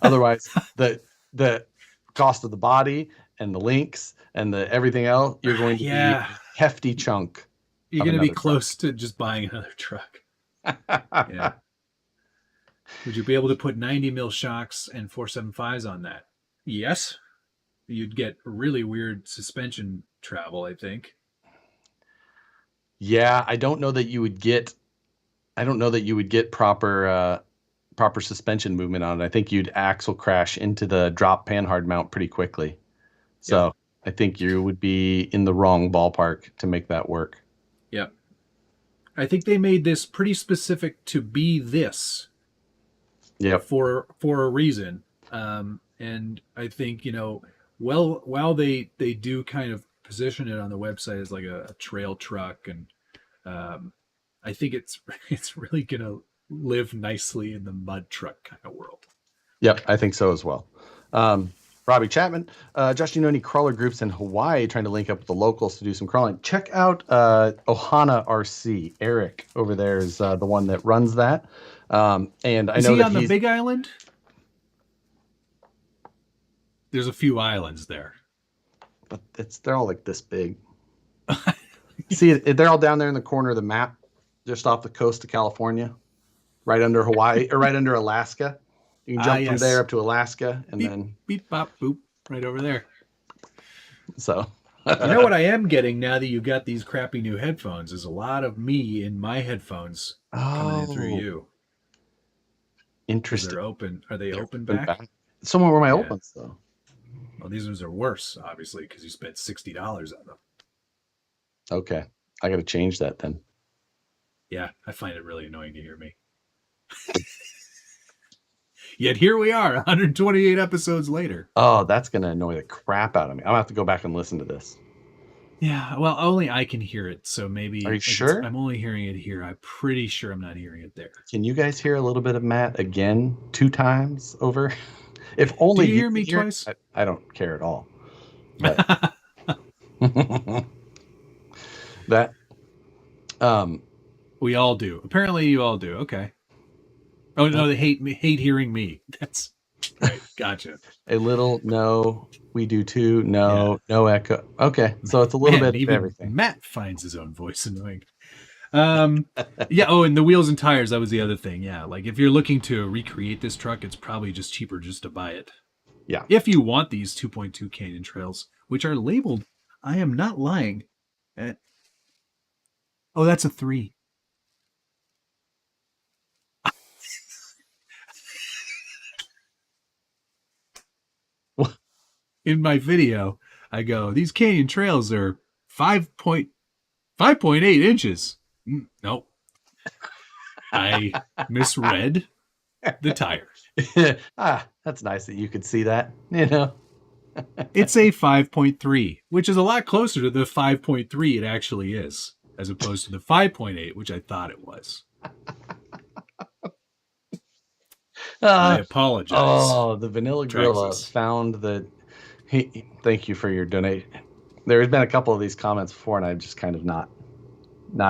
Otherwise, the cost of the body and the links and the everything else, you're going to be a hefty chunk. You're going to be close to just buying another truck. Yeah. Would you be able to put 90 mil shocks and 475s on that? Yes. You'd get really weird suspension travel, I think. Yeah, I don't know that you would get proper suspension movement on it. I think you'd axle crash into the drop pan hard mount pretty quickly. So I think you would be in the wrong ballpark to make that work. Yep. I think they made this pretty specific to be this. Yep. For a reason. And I think, while they do kind of position it on the website as like a trail truck, and I think it's really gonna live nicely in the mud truck kind of world. Yep, I think so as well. Robbie Chapman, Josh, do you know any crawler groups in Hawaii trying to link up with the locals to do some crawling? Check out Ohana RC. Eric over there is the one that runs that. And I know he on the Big Island? There's a few islands there, but they're all like this big. See, they're all down there in the corner of the map, just off the coast of California. right under Hawaii or right under Alaska. You can jump from yes. there up to Alaska, and Beep, then beep, bop, boop, right over there. so. You know what I am getting now that you've got these crappy new headphones is a lot of me in my headphones coming in through you. Interesting. They're open. Are they They're open back? Somewhere were my Yeah. old ones though. Well, these ones are worse, obviously, because you spent $60 on them. Okay, I got to change that then. Yeah, I find it really annoying to hear me. Yet here we are, 128 episodes later. Oh, that's gonna annoy the crap out of me. I'm gonna have to go back and listen to this. Yeah, well, only I can hear it, so maybe. Are you sure? I'm only hearing it here. I'm pretty sure I'm not hearing it there. Can you guys hear a little bit of Matt again 2 times over? If only Do you hear me twice? I don't care at all. But that we all do. Apparently, you all do. Okay. Oh no, they hate hearing me. That's right. Gotcha. A little no, we do too. No, no echo. Okay, so it's a little bit of everything. Matt finds his own voice annoying. Yeah. Oh, and the wheels and tires. That was the other thing. Yeah, like if you're looking to recreate this truck, it's probably just cheaper just to buy it. Yeah. If you want these 2.2 Canyon Trails, which are labeled, I am not lying. Oh, that's a 3. In my video, I go, these Canyon Trails are 5.8 inches. Nope. I misread the tire. That's nice that you could see that, you know. It's a 5.3, which is a lot closer to the 5.3 it actually is, as opposed to the 5.8, which I thought it was. I apologize. Oh, the Vanilla Gorilla found that. Thank you for your donation. There's been a couple of these comments before, and I've just kind of not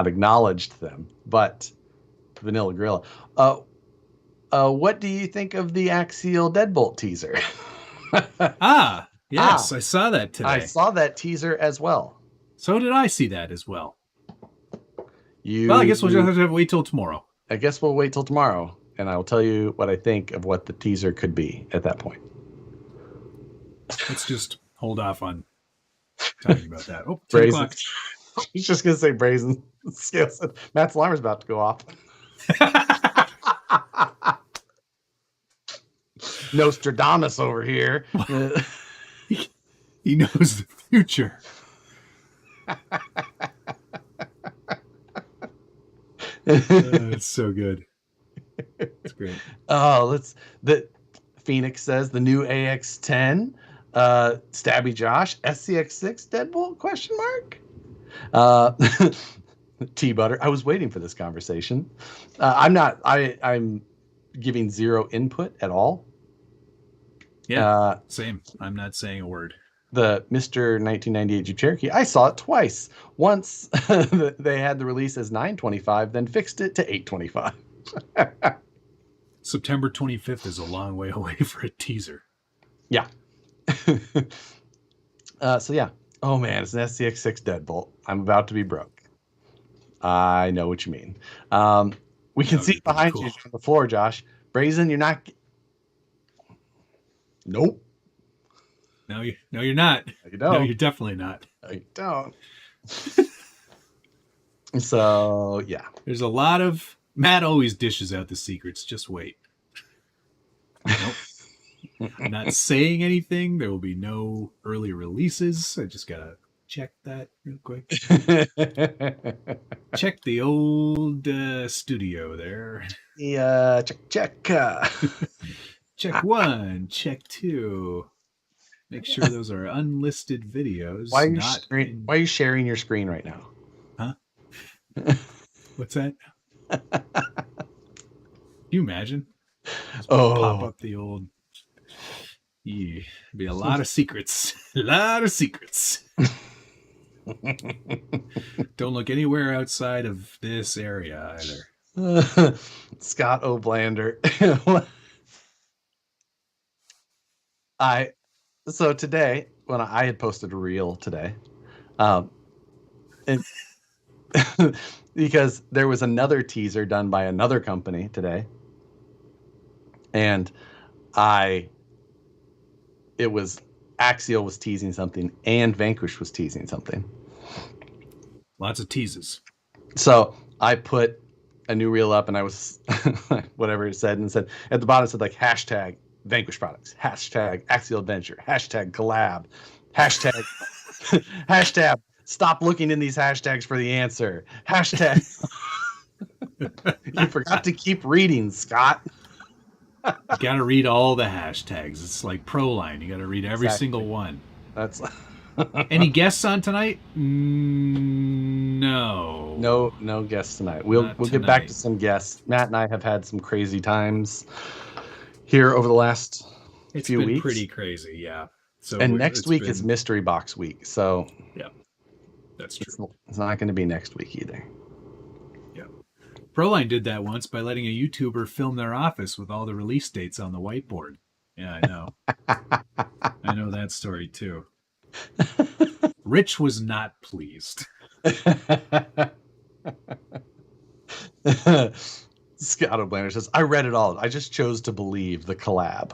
acknowledged them. But Vanilla Gorilla, what do you think of the Axial Deadbolt teaser? Yes, I saw that today. I saw that teaser as well. So did I see that as well. Well, I guess we'll just have to wait till tomorrow. I guess we'll wait till tomorrow, and I will tell you what I think of what the teaser could be at that point. Let's just hold off on talking about that. Oh, 10 brazen. o'clock. He's just going to say brazen. Matt's alarm's about to go off. Nostradamus over here. He knows the future. It's so good. It's great. Oh, Phoenix says the new AX10, Stabby Josh, SCX6 Deadbolt ? T-Butter. I was waiting for this conversation. I'm giving zero input at all. Yeah, same. I'm not saying a word. The Mr. 1998 Jeep Cherokee, I saw it twice. Once they had the release as 925, then fixed it to 825. September 25th is a long way away for a teaser. Yeah. So yeah. Oh man, it's an SCX6 Deadbolt. I'm about to be broke. I know what you mean. We can see it behind you on the floor, Josh. Brazen, you're not. Nope. No, you're not. No, you don't. No, you're definitely not. No, you don't. So yeah, there's a lot of Matt always dishes out the secrets. Just wait. Nope. I'm not saying anything. There will be no early releases. I just gotta check that real quick. Check the old studio there. Yeah, check. Check 1, check 2. Make sure those are unlisted videos. Why are you sharing your screen right now? Huh? What's that? Can you imagine? Just pop up the old. Yeah, be a lot of secrets. A lot of secrets. Don't look anywhere outside of this area either. Scott O'Blander. So today, when I had posted a reel today, and because there was another teaser done by another company today, and it was Axial was teasing something and Vanquish was teasing something. Lots of teases. So I put a new reel up, and I was whatever it said, and said at the bottom it said like hashtag Vanquish products, hashtag Axial Adventure, hashtag collab, hashtag hashtag stop looking in these hashtags for the answer, hashtag. You forgot to keep reading, Scott. You got to read all the hashtags. It's like Proline. You got to read every single one. That's any guests on tonight? No. No guests tonight. We'll get back to some guests. Matt and I have had some crazy times here over the last few weeks. It's been pretty crazy, yeah. So and next week is Mystery Box week, so yeah, that's true. It's not going to be next week either. Yeah, Proline did that once by letting a YouTuber film their office with all the release dates on the whiteboard. Yeah, I know. I know that story too. Rich was not pleased. Scott O'Blander says, I read it all. I just chose to believe the collab.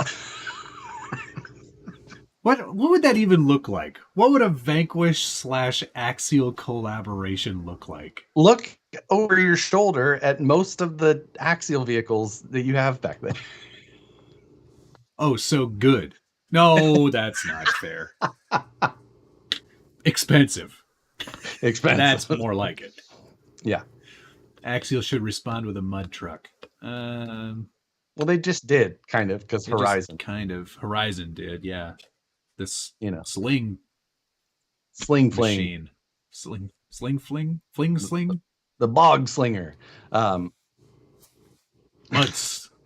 What would that even look like? What would a Vanquish/Axial collaboration look like? Look over your shoulder at most of the Axial vehicles that you have back there. Oh, so good. No, that's not fair. Expensive. That's more like it. Yeah. Axial should respond with a mud truck. Well, they just did, kind of, because Horizon. Horizon did, yeah. This, sling machine. Fling. The bog slinger. Mud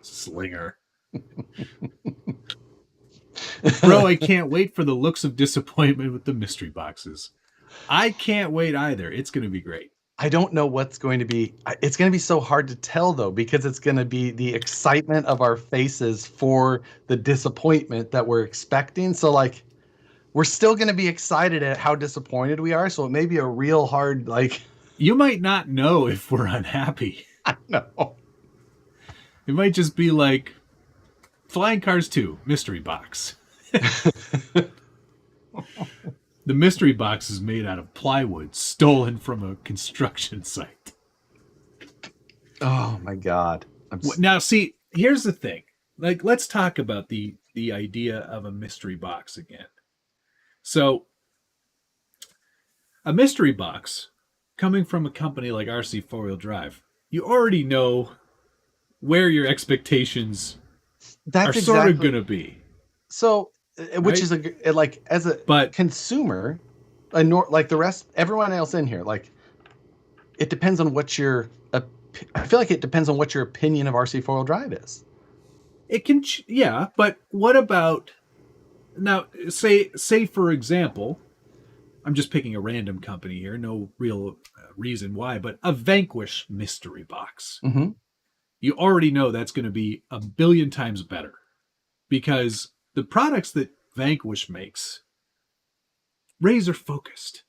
slinger. Bro, I can't wait for the looks of disappointment with the mystery boxes. I can't wait either. It's going to be great. I don't know what's going to be. It's going to be so hard to tell, though, because it's going to be the excitement of our faces for the disappointment that we're expecting. So, like, we're still going to be excited at how disappointed we are. So it may be a real hard, like... You might not know if we're unhappy. I know. It might just be like, Flying Cars 2, mystery box. The mystery box is made out of plywood stolen from a construction site. Oh my God. Now, see, here's the thing. Like, let's talk about the idea of a mystery box again. So, a mystery box coming from a company like RC 4-wheel drive, you already know where your expectations are sort of going to be. So, which is as a consumer, like the rest, everyone else in here, like it depends on what I feel like it depends on what your opinion of RC 4-wheel drive is. It can, yeah, but what about now? Say for example, I'm just picking a random company here, no real reason why, but a Vanquish mystery box. Mm-hmm. You already know that's going to be a billion times better because the products that Vanquish makes, razor focused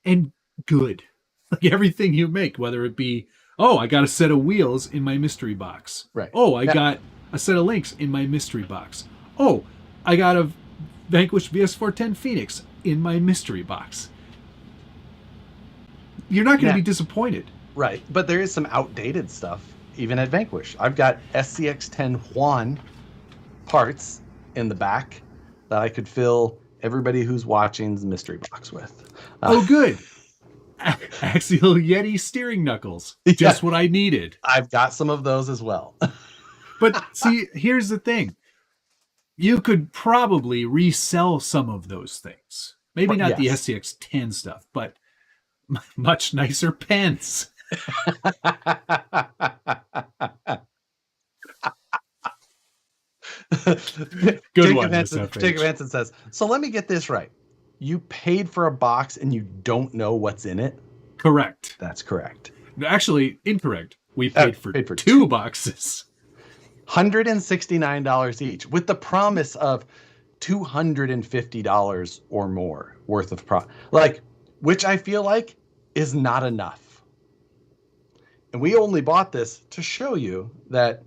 and good. Like everything you make, whether it be, I got a set of wheels in my mystery box. Right. I got a set of links in my mystery box. I got a Vanquish VS410 Phoenix in my mystery box. You're not going to be disappointed. Right. But there is some outdated stuff, even at Vanquish. I've got SCX10 Juan parts in the back that I could fill everybody who's watching's mystery box with. Good. Axial Yeti steering knuckles. Just what I needed. I've got some of those as well. But see, here's the thing. You could probably resell some of those things. Maybe not the SCX10 stuff, but much nicer pens. Good one. Jacob Hansen says, so let me get this right. You paid for a box and you don't know what's in it? Correct. That's correct. Actually, incorrect. We paid for two boxes. $169 each with the promise of $250 or more worth of product. Like, which I feel like is not enough. And we only bought this to show you that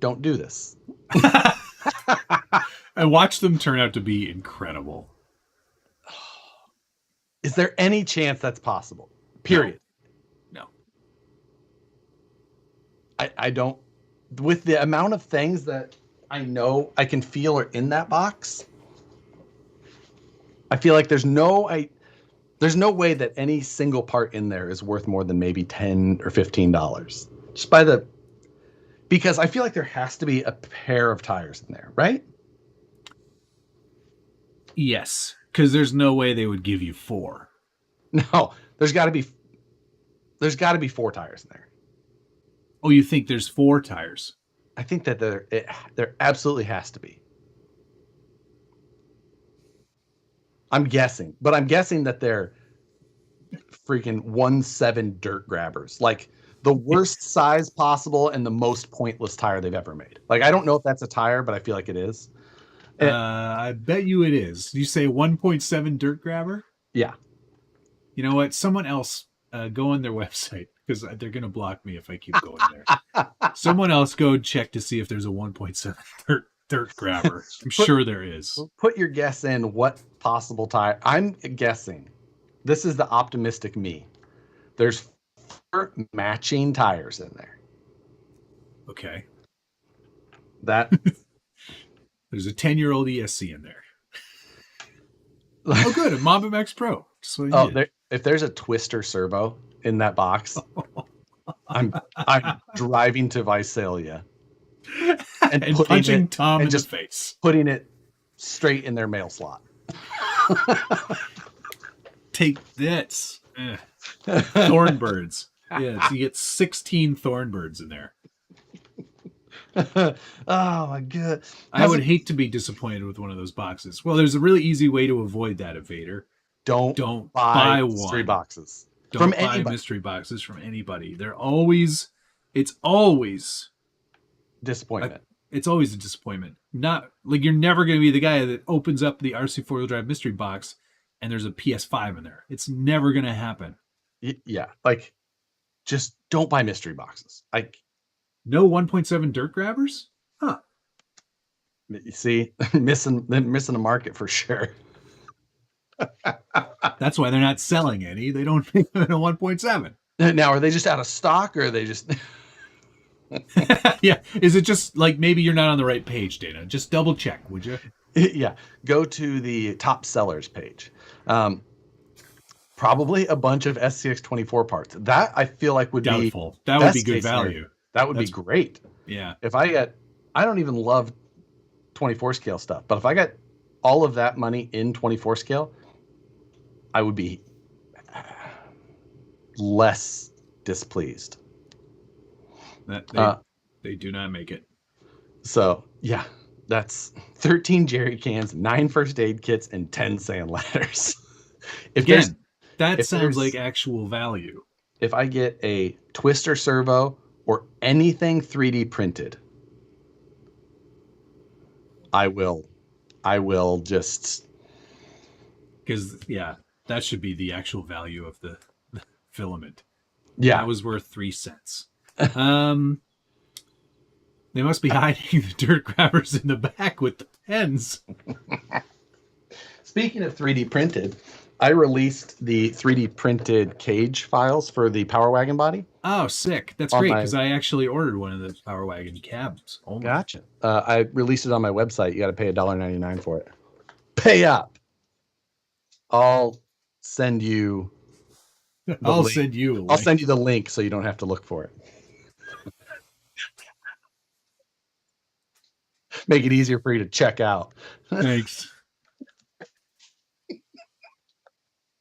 don't do this. I watched them turn out to be incredible. Is there any chance that's possible? Period. No. I don't. With the amount of things that I know I can feel are in that box, I feel like there's no way that any single part in there is worth more than maybe $10 or $15. Just because I feel like there has to be a pair of tires in there, right? Yes, because there's no way they would give you 4. No, there's got to be 4 tires in there. Oh, you think there's 4 tires? I think that there absolutely has to be. I'm guessing that they're freaking 1.7 dirt grabbers, like the worst size possible and the most pointless tire they've ever made. Like, I don't know if that's a tire, but I feel like it is. I bet you it is. You say 1.7 dirt grabber? Yeah. You know what? Someone else go on their website, because they're going to block me if I keep going there. Someone else go check to see if there's a 1.7 dirt grabber. I'm sure there is. Put your guess in what possible tire. I'm guessing. This is the optimistic me. There's 4 matching tires in there. Okay. That there's a 10-year-old ESC in there. Oh, good. A Mamba Max Pro. If there's a twister servo in that box, I'm driving to Visalia and punching Tom in the face, putting it straight in their mail slot. Take this. Thornbirds. Yeah, so you get 16 Thornbirds in there. Oh my god! I would hate to be disappointed with one of those boxes. Well, there's a really easy way to avoid that, Evader. Don't buy mystery boxes from anybody. Mystery boxes from anybody. It's always disappointment. It's always a disappointment. Not like you're never going to be the guy that opens up the RC 4-wheel drive mystery box and there's a PS5 in there. It's never going to happen. Yeah, like just don't buy mystery boxes. No 1.7 dirt grabbers? Huh. You see, missing the market for sure. That's why they're not selling any. They don't make a 1.7. Now, are they just out of stock, or are they just... Yeah. Is it just like maybe you're not on the right page, Dana? Just double check, would you? Yeah. Go to the top sellers page. Probably a bunch of SCX24 parts. That I feel like would doubtful. Be that would be good value. That would be great. Yeah. If I don't even love 24 scale stuff, but if I got all of that money in 24 scale, I would be less displeased. They do not make it. So yeah, that's 13 jerry cans, 9 first aid kits, and 10 sand ladders. That sounds like actual value. If I get a twister servo or anything 3D printed, I will just... Because, yeah, that should be the actual value of the filament. Yeah. That was worth 3 cents. They must be hiding the dirt grabbers in the back with the pens. Speaking of 3D printed, I released the 3D printed cage files for the Power Wagon body. Oh, sick. That's great, because I actually ordered one of those Power Wagon cabs. Oh, gotcha. I released it on my website. You got to pay $1.99 for it. Pay up. I'll send you I'll send you the link so you don't have to look for it. Make it easier for you to check out. Thanks.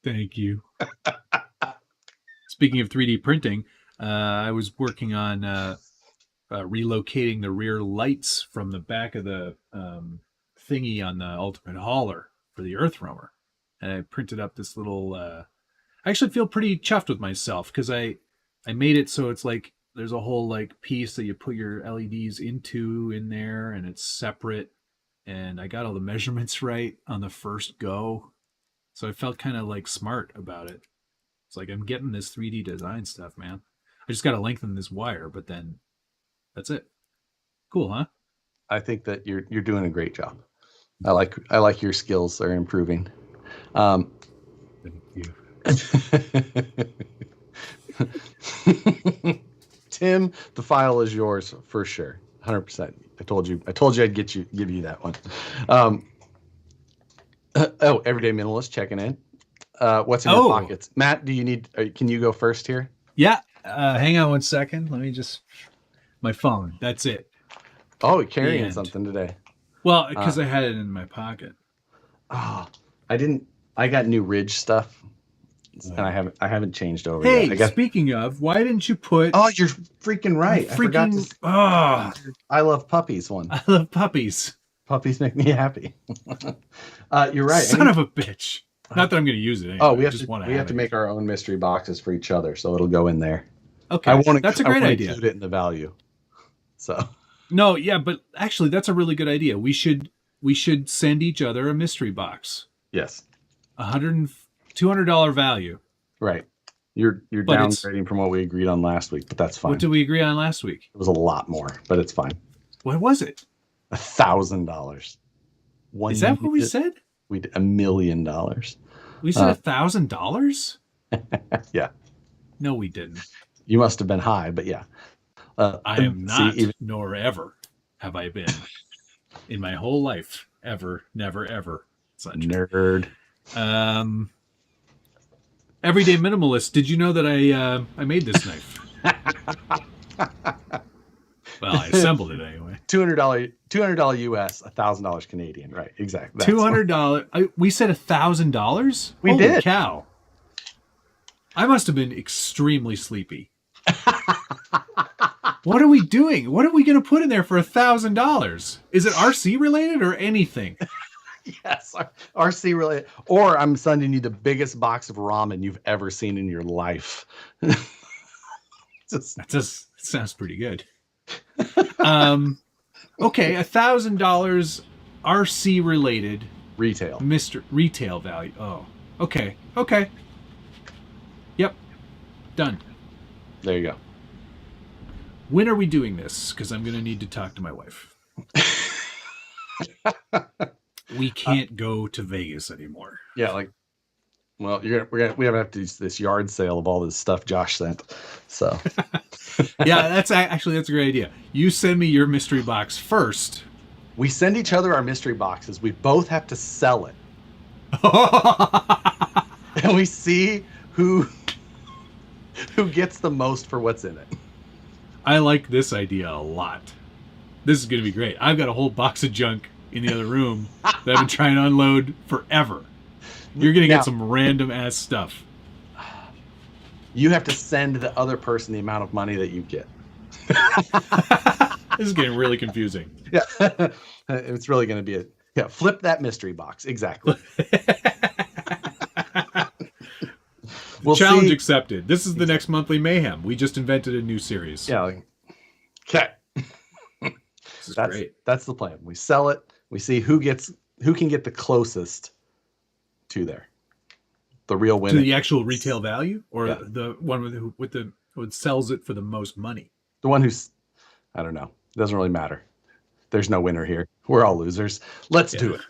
Thank you. Speaking of 3D printing, I was working on relocating the rear lights from the back of the thingy on the Ultimate Hauler for the Earth Roamer. And I printed up this little... I actually feel pretty chuffed with myself because I made it so it's like there's a whole like piece that you put your LEDs into in there and it's separate. And I got all the measurements right on the first go. So I felt kind of like smart about it. It's like, I'm getting this 3D design stuff, man. I just got to lengthen this wire, but then that's it. Cool, huh? I think that you're doing a great job. I like your skills are improving. Thank you. Tim, the file is yours for sure. 100%. I told you I'd give you that one. Everyday Minimalist checking in. What's in your pockets? Matt, can you go first here? Yeah. Hang on one second. Let me just, my phone. That's it. Oh, you're carrying something today. Well, because I had it in my pocket. Oh, I got new Ridge stuff, and I haven't changed over yet. Hey, speaking of, why didn't you put? Oh, you're freaking right. I forgot to. I love puppies one. I love puppies. Puppies make me happy. You're right. Son of a bitch. Not that I'm going to use it anyway. We have to make our own mystery boxes for each other, so it'll go in there. Okay, that's a great idea. Include it in the value. So. No, yeah, but actually, that's a really good idea. We should send each other a mystery box. Yes. $200 value. Right. You're downgrading from what we agreed on last week, but that's fine. What did we agree on last week? It was a lot more, but it's fine. What was it? $1,000. Is that what we said? We did $1 million. We said $1,000? Yeah. No, we didn't. You must have been high, but yeah. I am not, nor ever have I been in my whole life. Ever, never, ever. Nerd. Everyday Minimalist. Did you know that I made this knife? Well, I assembled it anyway. $200 US, $1,000 Canadian. Right, exactly. $200. We said $1,000. We did. Holy cow! I must have been extremely sleepy. What are we doing? What are we going to put in there for $1,000? Is it RC related or anything? Yes, RC related. Or I'm sending you the biggest box of ramen you've ever seen in your life. That just sounds pretty good. Okay, $1,000 RC related retail. Retail value. Oh, okay. Yep, done. There you go. When are we doing this? Because I'm going to need to talk to my wife. We can't go to Vegas anymore. Yeah, we have to do this yard sale of all this stuff Josh sent. So, yeah, that's a great idea. You send me your mystery box first. We send each other our mystery boxes. We both have to sell it, and we see who gets the most for what's in it. I like this idea a lot. This is going to be great. I've got a whole box of junk in the other room that I've been trying to unload forever. You're going to get some random ass stuff. You have to send the other person the amount of money that you get. This is getting really confusing. Yeah. It's really going to be flip that mystery box. Exactly. Challenge accepted. This is the next monthly mayhem. We just invented a new series. Yeah. Okay. This is great. That's the plan. We sell it. We see who can get the closest to there. The real winner. To the actual retail value, or the one with sells it for the most money. The one who's, I don't know. It doesn't really matter. There's no winner here. We're all losers. Let's do it.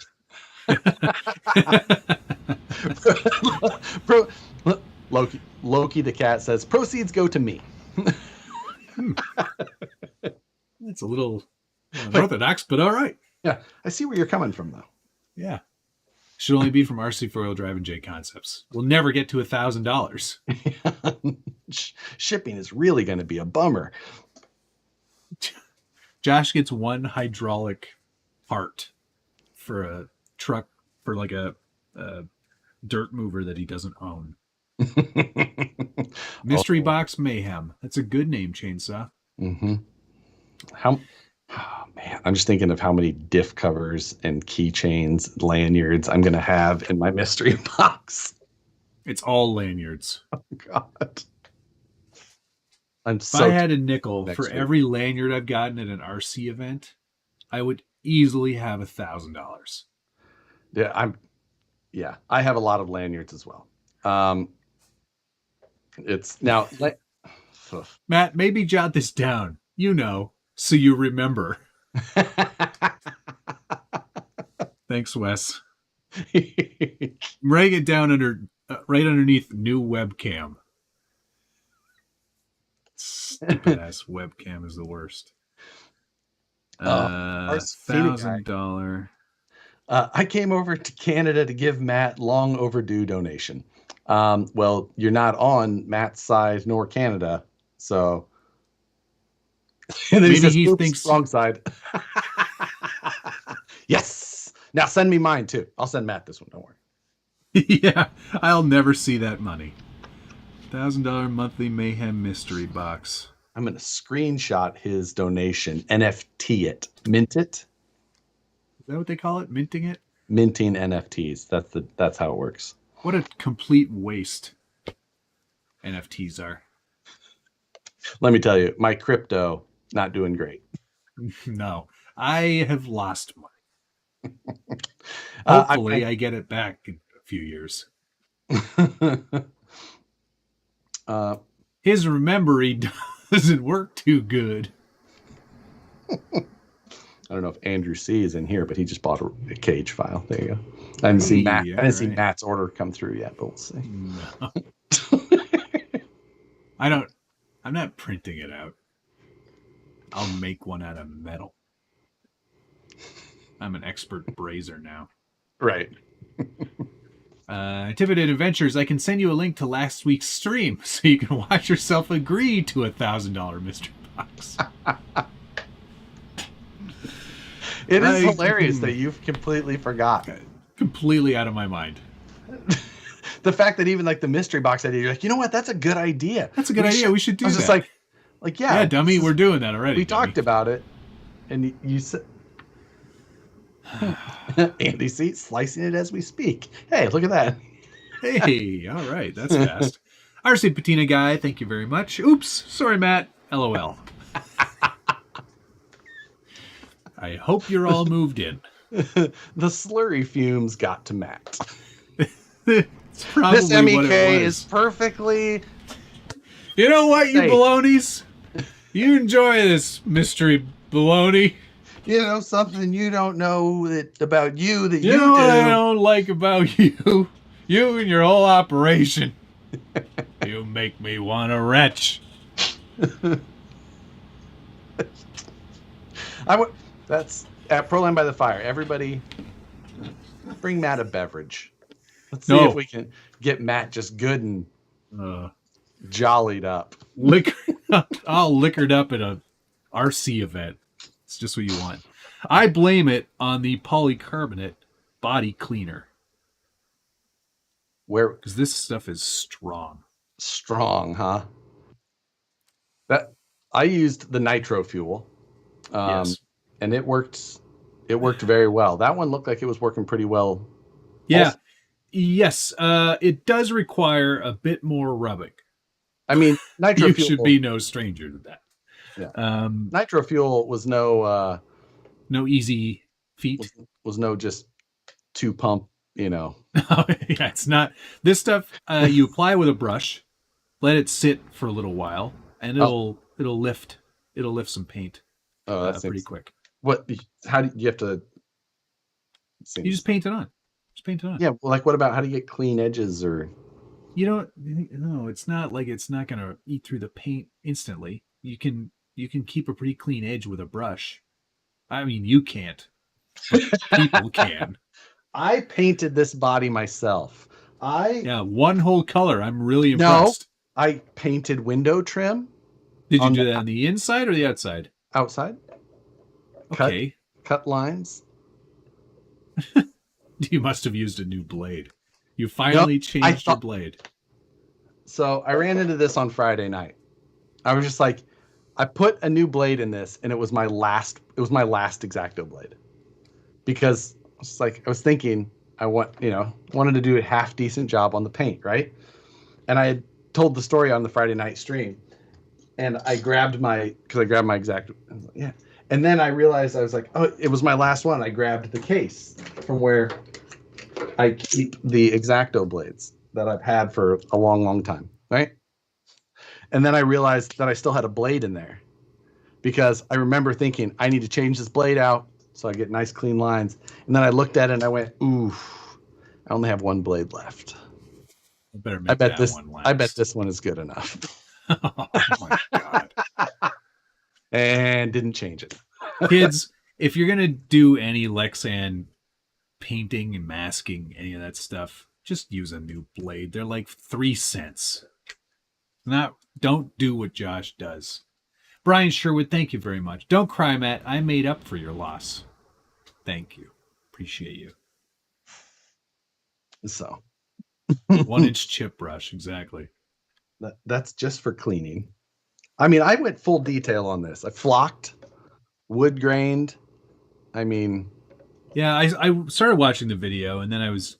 Loki the cat says, proceeds go to me. It's a little unorthodox, but all right. Yeah, I see where you're coming from, though. Yeah. Should only be from RC Four-Wheel Drive and J Concepts. We'll never get to $1,000. Shipping is really going to be a bummer. Josh gets one hydraulic part for a truck, for like a dirt mover that he doesn't own. Mystery Box Mayhem. That's a good name, Chainsaw. Mm-hmm. Oh, man, I'm just thinking of how many diff covers and keychains, lanyards I'm going to have in my mystery box. It's all lanyards. Oh, God. If I had a nickel for every lanyard I've gotten at an RC event, I would easily have $1,000. Yeah, Yeah, I have a lot of lanyards as well. It's now Matt, maybe jot this down, so you remember. Thanks, Wes. I'm writing it down right underneath new webcam. Stupid ass webcam is the worst. $1,000. I came over to Canada to give Matt long overdue donation. Well, you're not on Matt's side nor Canada, so. And then maybe he thinks wrong side. Yes. Now send me mine too. I'll send Matt this one. Don't worry. Yeah, I'll never see that money. $1,000 monthly mayhem mystery box. I'm going to screenshot his donation, NFT it, mint it. Is that what they call it? Minting it? Minting NFTs. That's how it works. What a complete waste NFTs are. Let me tell you, my crypto not doing great. No, I have lost money. Hopefully, I get it back in a few years. His memory doesn't work too good. I don't know if Andrew C is in here, but he just bought a cage file. There you go. I haven't seen Matt. I haven't seen Matt's order come through yet, but we'll see. No. I'm not printing it out. I'll make one out of metal. I'm an expert brazier now. Right. Tipited Adventures, I can send you a link to last week's stream so you can watch yourself agree to $1,000 mystery box. It is hilarious that you've completely forgotten. Completely out of my mind. The fact that even like the mystery box idea, you're like, you know what? That's a good idea. That's a good idea. We should do that. I was just like, yeah. Yeah, dummy, we're doing that already. We talked about it. And you said, Andy C, slicing it as we speak. Hey, look at that. Hey, all right. That's fast. RC Patina guy, thank you very much. Oops. Sorry, Matt. LOL. I hope you're all moved in. The slurry fumes got to Matt. It's probably this MEK what it was. is perfectly. You know what, you balonies? You enjoy this mystery baloney. You know something you don't know about you that you know do. What I don't like about you? You and your whole operation. You make me want to retch. That's at Proline by the Fire. Everybody, bring Matt a beverage. Let's see if we can get Matt just good and jollied up. All liquored up at a RC event. It's just what you want. I blame it on the polycarbonate body cleaner. Because this stuff is strong. Strong, huh? I used the nitro fuel. Yes. And it worked very well. That one looked like it was working pretty well. Yeah. Also. Yes. It does require a bit more rubbing. I mean, nitro fuel should be no stranger to that. Yeah. Nitro fuel was no easy feat. Was no just 2 pump, Yeah, it's not. This stuff you apply with a brush, let it sit for a little while, and it'll lift some paint. Oh, that's pretty quick. How do you have to? You just paint it on. Yeah, well, what about how do you get clean edges or? No, it's not like it's not going to eat through the paint instantly. You can keep a pretty clean edge with a brush. I mean, you can't. But people can. I painted this body myself. One whole color. I'm really impressed. No, I painted window trim. Did you do that on the inside or the outside? Outside. Okay. Cut lines. You must have used a new blade. You finally changed your blade. So I ran into this on Friday night. I was just like, I put a new blade in this, and it was my last Exacto blade. Because I was thinking wanted to do a half decent job on the paint, right? And I had told the story on the Friday night stream, and I grabbed my Exacto. Yeah. And then I realized I was like, oh, it was my last one. I grabbed the case from where I keep the Exacto blades that I've had for a long, long time, right? And then I realized that I still had a blade in there because I remember thinking I need to change this blade out so I get nice clean lines. And then I looked at it and I went, ooh, I only have one blade left. I better make that one last. I bet this one is good enough. Oh my God. And didn't change it. Kids, if you're going to do any Lexan painting and masking, any of that stuff, just use a new blade. They're like 3 cents. Don't do what Josh does. Brian Sherwood, thank you very much. Don't cry, Matt. I made up for your loss. Thank you. Appreciate you. So 1-inch chip brush, exactly. That's just for cleaning. I mean, I went full detail on this. I flocked, wood grained. I mean, yeah, I started watching the video and then I was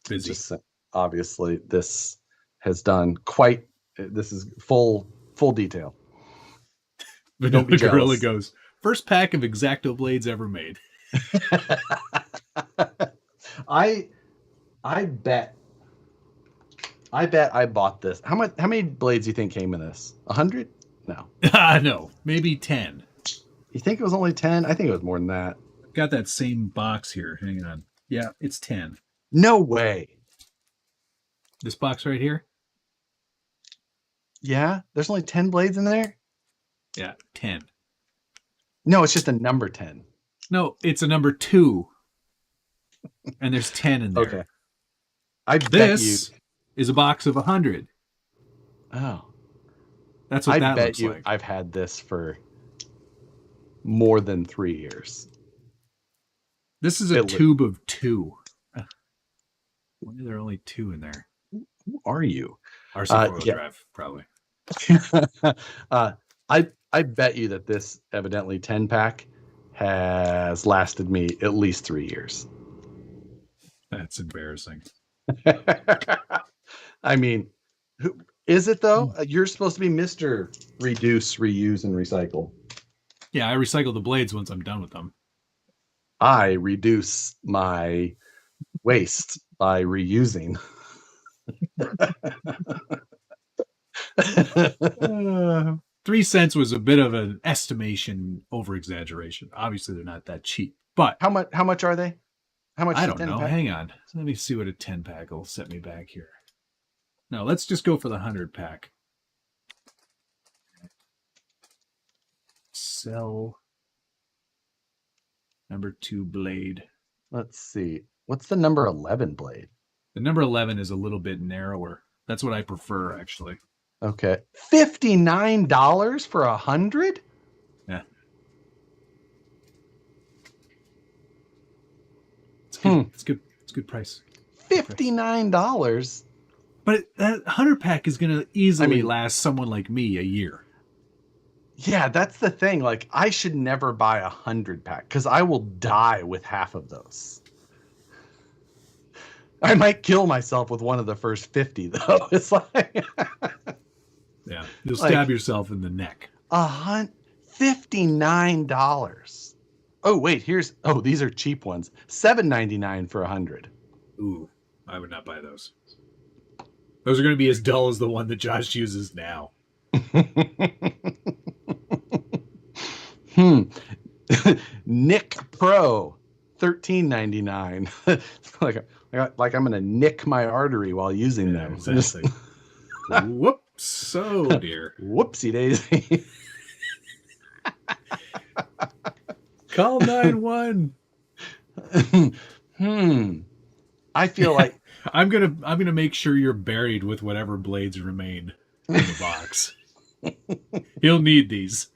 busy. Just obviously, this has done quite. This is full detail. Vanilla Gorilla goes, first pack of Exacto blades ever made. I bet I bought this. How many blades do you think came in this? 100? No. No, maybe 10. You think it was only 10? I think it was more than that. I've got that same box here. Hang on. Yeah, it's 10. No way. This box right here? Yeah, there's only 10 blades in there? Yeah, 10. No, it's just a number 10. No, it's a number 2. And there's 10 in there. Okay. I bet this is a box of 100. Oh. That's what that bet looks you like. I've had this for more than 3 years. This is a tube of 2. Why are there only 2 in there? Who are you? RC four-wheel drive, probably. I bet you that this evidently 10-pack has lasted me at least 3 years. That's embarrassing. I mean, is it though? You're supposed to be Mr. Reduce, Reuse, and Recycle. Yeah, I recycle the blades once I'm done with them. I reduce my waste by reusing. 3 cents was a bit of an estimation over exaggeration. Obviously, they're not that cheap. But how much are they? How much? I don't know. Hang on. So let me see what a 10-pack will set me back here. No, let's just go for the 100-pack. Sell number 2 blade. Let's see. What's the number 11 blade? The number 11 is a little bit narrower. That's what I prefer, actually. Okay. $59 for 100? Yeah. It's good. It's good. It's a good price. $59. But that 100-pack is going to easily last someone like me a year. Yeah, that's the thing. Like, I should never buy a 100-pack because I will die with half of those. I might kill myself with one of the first 50, though. It's like... Yeah, you'll stab yourself in the neck. $59. Oh, wait, these are cheap ones. $7.99 for 100. Ooh, I would not buy those. Those are going to be as dull as the one that Josh uses now. Nick Pro, $13.99. like I'm going to nick my artery while using them. Exactly. Whoops. So dear. Whoopsie daisy. Call 911. I feel like I'm gonna make sure you're buried with whatever blades remain in the box. He'll need these.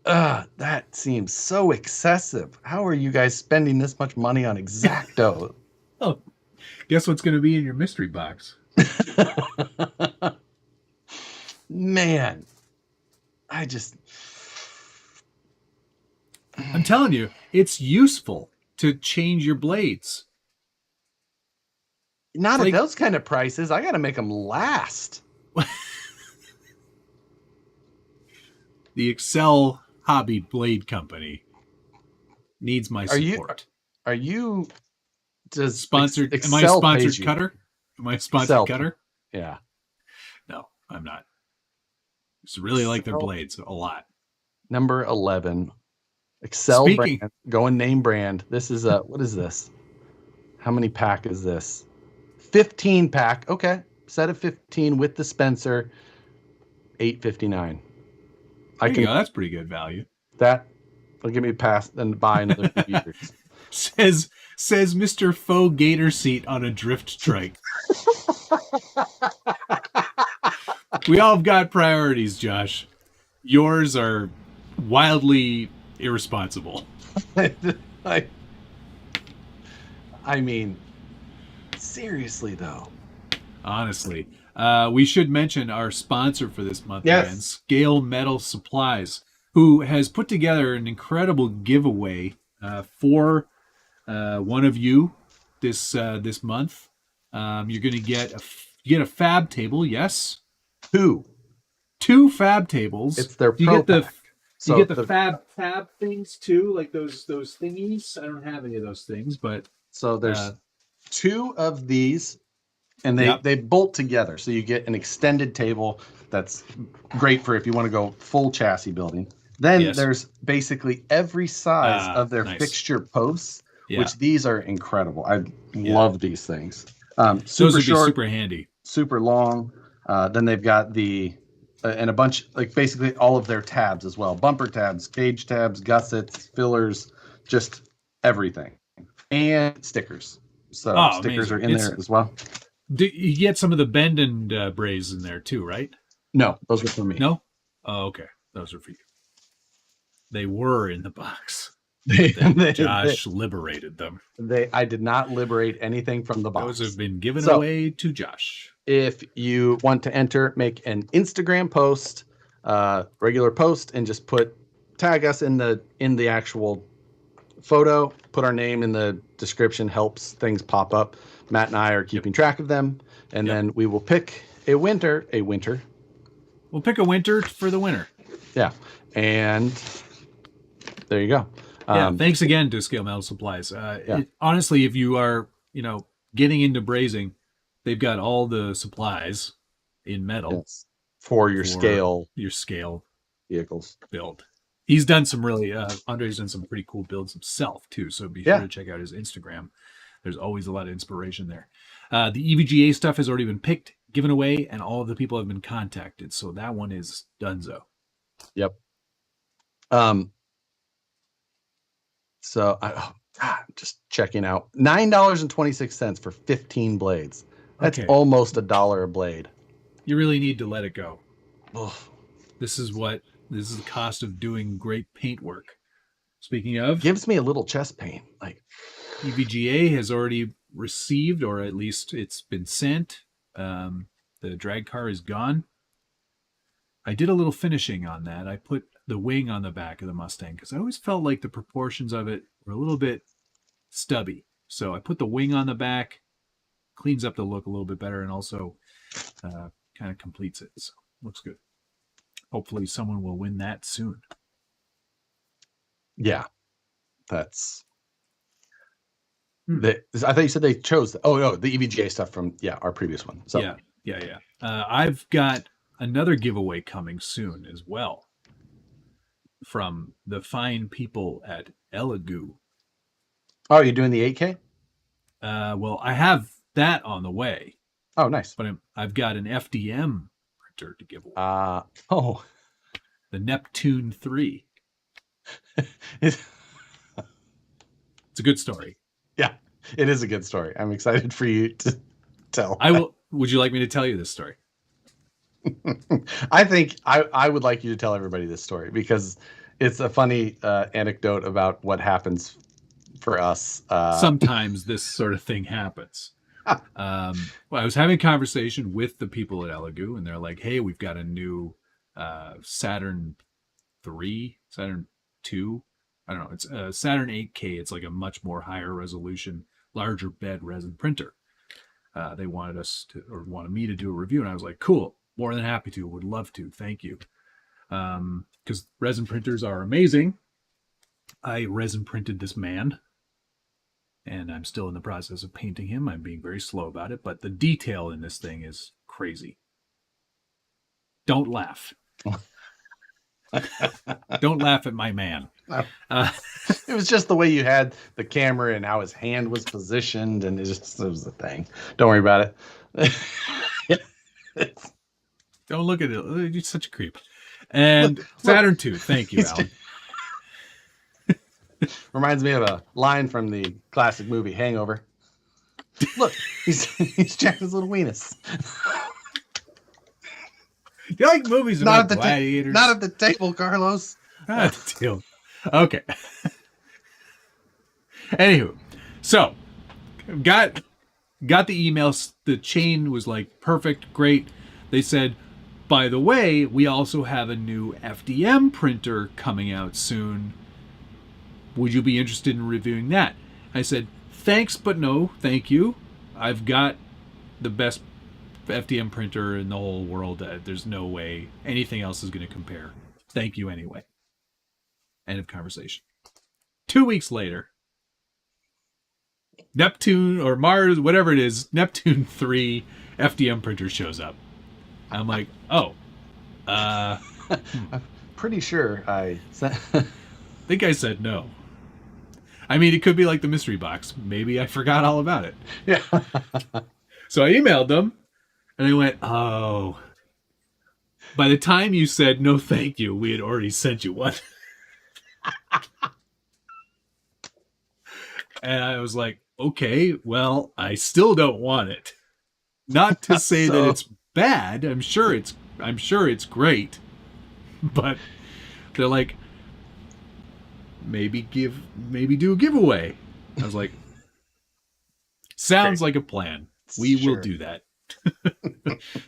That seems so excessive. How are you guys spending this much money on Exacto? Oh, guess what's going to be in your mystery box? Man, I'm telling you, it's useful to change your blades. Not at those kind of prices. I got to make them last. The Excel Hobby Blade Company needs my support. Are you does Sponsored? Am I a Excel sponsored pays you? cutter? Am I a sponsored Excel. cutter? Yeah. No, I'm not. Just really like their Excel. blades a lot. Number 11. Excel Speaking, brand. Going name brand. This is a what is this? How many pack is this? 15 pack. Okay. Set of 15 with dispenser. $8.59. there you go. That's pretty good value. That will give me a pass and buy another 2 years. Says Mr. Faux Gator seat on a drift trike. We all have got priorities, Josh. Yours are wildly irresponsible. I mean, seriously though. Honestly. We should mention our sponsor for this month, Yes. again, Scale Metal Supplies, who has put together an incredible giveaway for one of you this month. You're going to get a fab table, yes? Two fab tables. It's their you pro get the pack. you get the fab things too, like those thingies. I don't have any of those things, but so there's 2 of these, and they bolt together, so you get an extended table that's great for if you want to go full chassis building. Then there's basically every size of their fixture posts, which these are incredible. I love these things. Super would short, be super handy, super long. Then they've got the and a bunch, like basically all of their tabs as well. Bumper tabs, cage tabs, gussets, fillers, just everything. And stickers. So stickers amazing. are in there as well. You get some of the bend and braze in there too, right? No, those are for me. No? Oh, okay. Those are for you. They were in the box. Josh liberated them. I did not liberate anything from the box. Those have been given away to Josh. If you want to enter, make an Instagram post, regular post, and just tag us in the actual photo. Put our name in the description. Helps things pop up. Matt and I are keeping track of them, and then we will pick a winter. We'll pick a winter for the winner. Yeah, and there you go. Thanks again to Scale Metal Supplies. Honestly, if you are, getting into brazing, they've got all the supplies in metal for your scale vehicles build. He's done some really, Andre's done some pretty cool builds himself too. So be sure to check out his Instagram. There's always a lot of inspiration there. The EVGA stuff has already been picked, given away, and all of the people have been contacted. So that one is donezo. Yep. So I'm just checking out $9.26 for 15 blades. That's almost $1 a blade. You really need to let it go. Ugh. This is the cost of doing great paint work. Speaking of, gives me a little chest pain. Like EVGA has already received, or at least it's been sent. The drag car is gone. I did a little finishing on that. I put the wing on the back of the Mustang because I always felt like the proportions of it were a little bit stubby. So I put the wing on the back, cleans up the look a little bit better, and also kind of completes it. So looks good. Hopefully someone will win that soon. Yeah, that's. I thought you said they chose. The EVGA stuff from our previous one. So yeah. I've got another giveaway coming soon as well from the fine people at Elegoo. Oh, you're doing the 8K? Well, I have that on the way. Oh, nice. But I've got an FDM printer to give away. The Neptune 3. It's a good story. Yeah, it is a good story. I'm excited for you to tell. Would you like me to tell you this story? I think I would like you to tell everybody this story because it's a funny anecdote about what happens for us. Sometimes this sort of thing happens. I was having a conversation with the people at Elegoo, and they're like, hey, we've got a new Saturn 3, Saturn 2. I don't know. It's a Saturn 8K. It's like a much more higher resolution, larger bed resin printer. They wanted me to do a review, and I was like, cool. More than happy to. Would love to. Thank you. Because resin printers are amazing. I resin printed this man. and I'm still in the process of painting him. I'm being very slow about it, but the detail in this thing is crazy. Don't laugh. Don't laugh at my man. It was just the way you had the camera and how his hand was positioned, and it was the thing. Don't worry about it. Don't look at it. You're such a creep. And Saturn II. Thank you, Alan. Reminds me of a line from the classic movie Hangover. Look, he's checking his little weenus. Do you like movies about gladiators? Not at the table, Carlos. Not at the table. Okay. Anywho, so got the emails. The chain was like perfect, great. They said, by the way, we also have a new FDM printer coming out soon. Would you be interested in reviewing that? I said, thanks, but no, thank you. I've got the best FDM printer in the whole world. There's no way anything else is going to compare. Thank you anyway. End of conversation. 2 weeks later, Neptune or Mars, whatever it is, Neptune 3 FDM printer shows up. I'm like, oh. I'm pretty sure I think I said no. I mean, it could be like the mystery box. Maybe I forgot all about it. Yeah. So I emailed them, and they went, oh. By the time you said no thank you, we had already sent you one. And I was like, okay, well, I still don't want it. Not to say that it's bad. I'm sure it's great. But they're like, maybe do a giveaway. I was like, sounds like a plan. We will do that.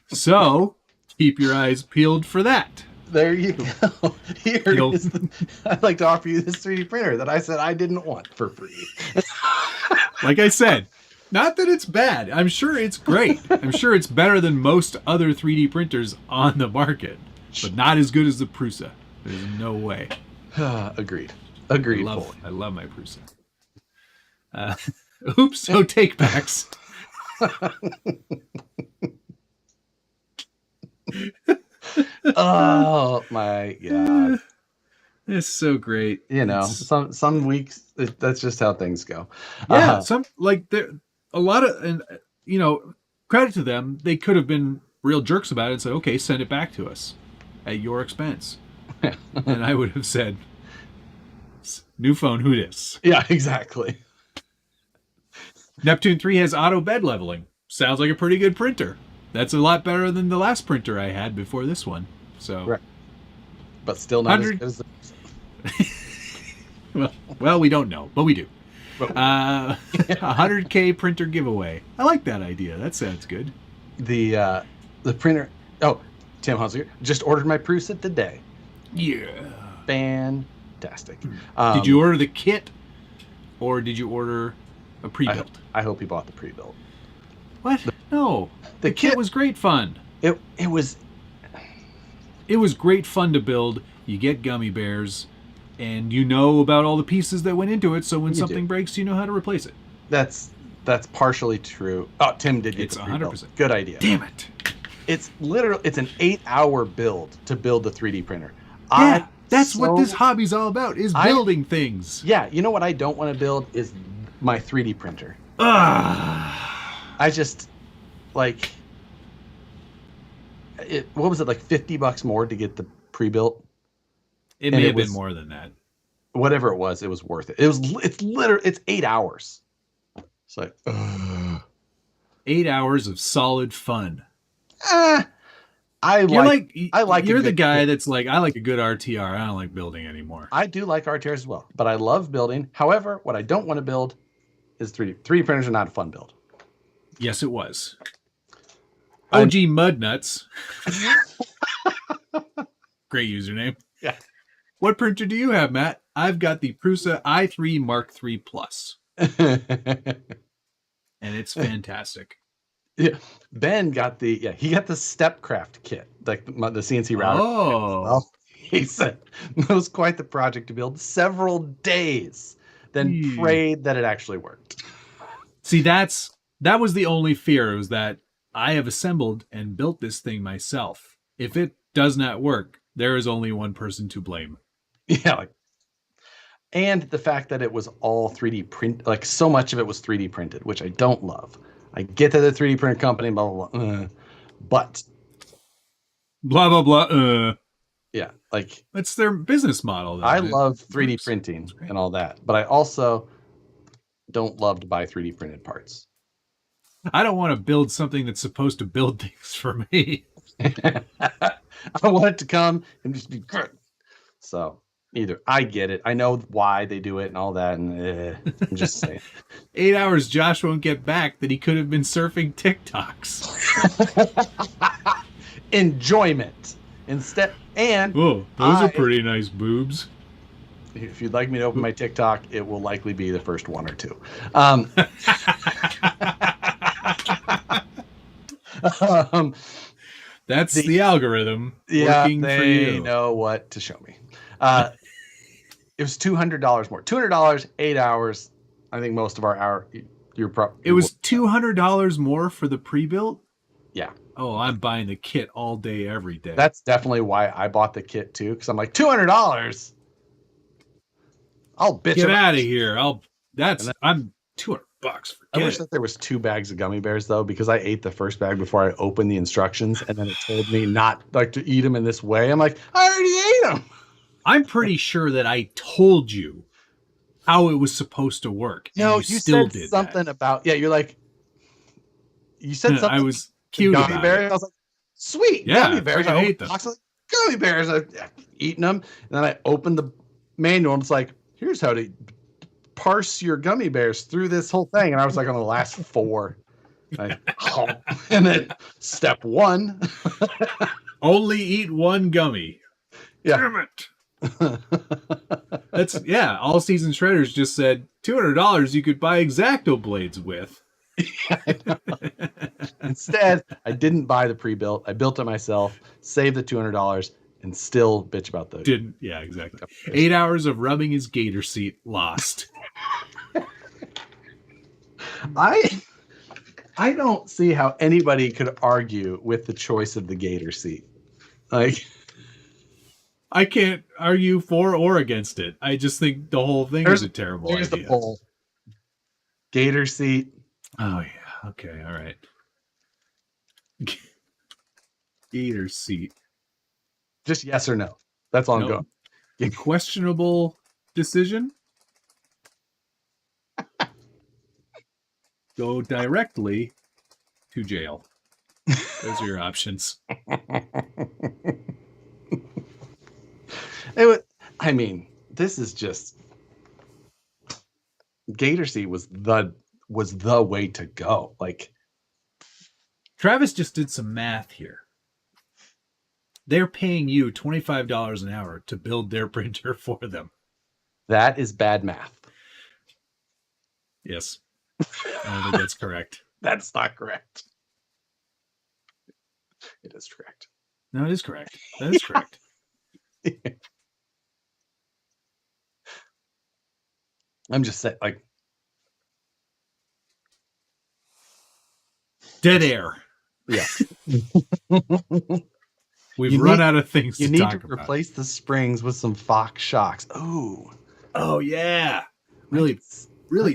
So keep your eyes peeled for that. There you go. I'd like to offer you this 3D printer that I said I didn't want for free. Like I said, not that it's bad. I'm sure it's great. I'm sure it's better than most other 3D printers on the market, but not as good as the Prusa. There's no way. Agreed. I love my Prusa. Oops, so take backs. Oh my god. It's so great. You know, some weeks that's just how things go. Yeah, some like there a lot of, and you know, credit to them, they could have been real jerks about it and said, okay, send it back to us at your expense. And I would have said, new phone, who dis? Yeah, exactly. Neptune 3 has auto bed leveling. Sounds like a pretty good printer. That's a lot better than the last printer I had before this one. So, right. But still not as good as the... well, we don't know, but we do. 100K printer giveaway. I like that idea. That sounds good. The printer. Oh, Tim Hunziker just ordered my Prusa today. Yeah. Fantastic. Did you order the kit, or did you order a pre-built? I hope he bought the pre-built. What? No. The kit was great fun. It was great fun to build. You get gummy bears, and you know about all the pieces that went into it, so when something breaks, you know how to replace it. That's partially true. Oh, Tim did get it's the 100%. Good idea. Damn it. It's an 8-hour build to build the 3D printer. Yeah, that's what this hobby's all about, is building things. Yeah, you know what I don't want to build is my 3D printer. I just, like, what was it, like $50 more to get the pre-built? It may have been more than that. Whatever it was worth it. It's 8 hours. It's like, 8 hours of solid fun. You're the guy that's like, I like a good RTR. I don't like building anymore. I do like RTRs as well, but I love building. However, what I don't want to build is 3D. 3D printers are not a fun build. Yes, it was. OG Mudnuts. Great username. Yeah. What printer do you have, Matt? I've got the Prusa i3 Mark III Plus. And it's fantastic. Yeah. Ben got the Stepcraft kit, like the CNC router. Oh. Well, he said it was quite the project to build, several days. then prayed that it actually worked. See, that was the only fear, was that I have assembled and built this thing myself. If it does not work, there is only one person to blame. Yeah, and the fact that it was all 3D print, like so much of it was 3D printed, which I don't love. I get that the 3D print company, blah blah blah, but blah blah blah. Yeah, like that's their business model. Though. I love 3D printing and all that, but I also don't love to buy 3D printed parts. I don't want to build something that's supposed to build things for me. I want it to come and just be good. So either I get it, I know why they do it and all that, and I'm just saying. 8 hours Josh won't get back that he could have been surfing TikToks. Enjoyment instead, and those are pretty nice boobs. If you'd like me to open my TikTok, it will likely be the first one or two. That's the algorithm working for you. They know what to show me. It was $200 more. $200, 8 hours. I think most of our hour. It was $200 more for the pre-built. Yeah. Oh, I'm buying the kit all day, every day. That's definitely why I bought the kit too, because I'm like $200. I'll bitch. Get out of here! I'm $200. I wish that there was 2 bags of gummy bears though, because I ate the first bag before I opened the instructions, and then it told me not like to eat them in this way. I'm like, I already ate them. I'm pretty sure that I told you how it was supposed to work. No, you still said something about you're like, you said something. I was cute gummy about bears. it. I was like, sweet gummy bears. I hate them. Gummy bears. I've eaten them, and then I opened the manual, and it's like, here's how to parse your gummy bears through this whole thing. And I was like on the last 4. And then step 1. Only eat one gummy. Yeah. Damn it. That's all season shredders just said $200 you could buy Exacto blades with. Instead, I didn't buy the pre-built. I built it myself, saved the $200, and still bitch about those. Exactly. 8 hours of rubbing his gator seat lost. I don't see how anybody could argue with the choice of the gator seat. Like, I can't argue for or against it. I just think the whole thing is a terrible idea. The poll. Gator seat. Oh yeah. Okay. All right. Gator seat. Just yes or no. That's all I'm going. Questionable decision. Go directly to jail. Those are your options. This is just gator seat was the way to go. Like, Travis just did some math here. They're paying you $25 an hour to build their printer for them. That is bad math. Yes. I don't think that's correct. That's not correct. It is correct. No, it is correct. That is correct. I'm just saying, like, dead air. Yeah. We've run out of things to talk about. You need to replace the springs with some Fox shocks. Oh yeah. Really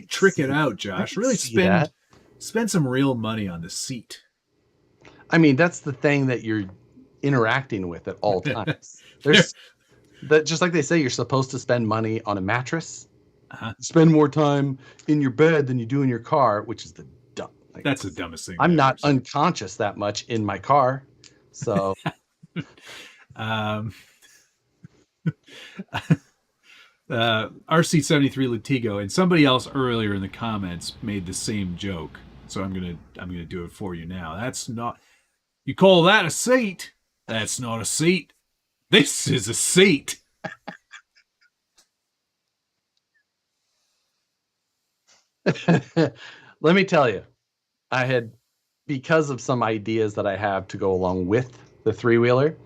trick it out, Josh. Really spend some real money on the seat. I mean, that's the thing that you're interacting with at all times. There's that, just like they say, you're supposed to spend money on a mattress. Spend more time in your bed than you do in your car, which is the dumb. Like, that's the dumbest thing. I'm not unconscious that much in my car, so. RC73 Latigo and somebody else earlier in the comments made the same joke, so I'm gonna do it for you now. That's not, you call that a seat? That's not a seat. This is a seat. Let me tell you, because of some ideas that I have to go along with the 3-wheeler,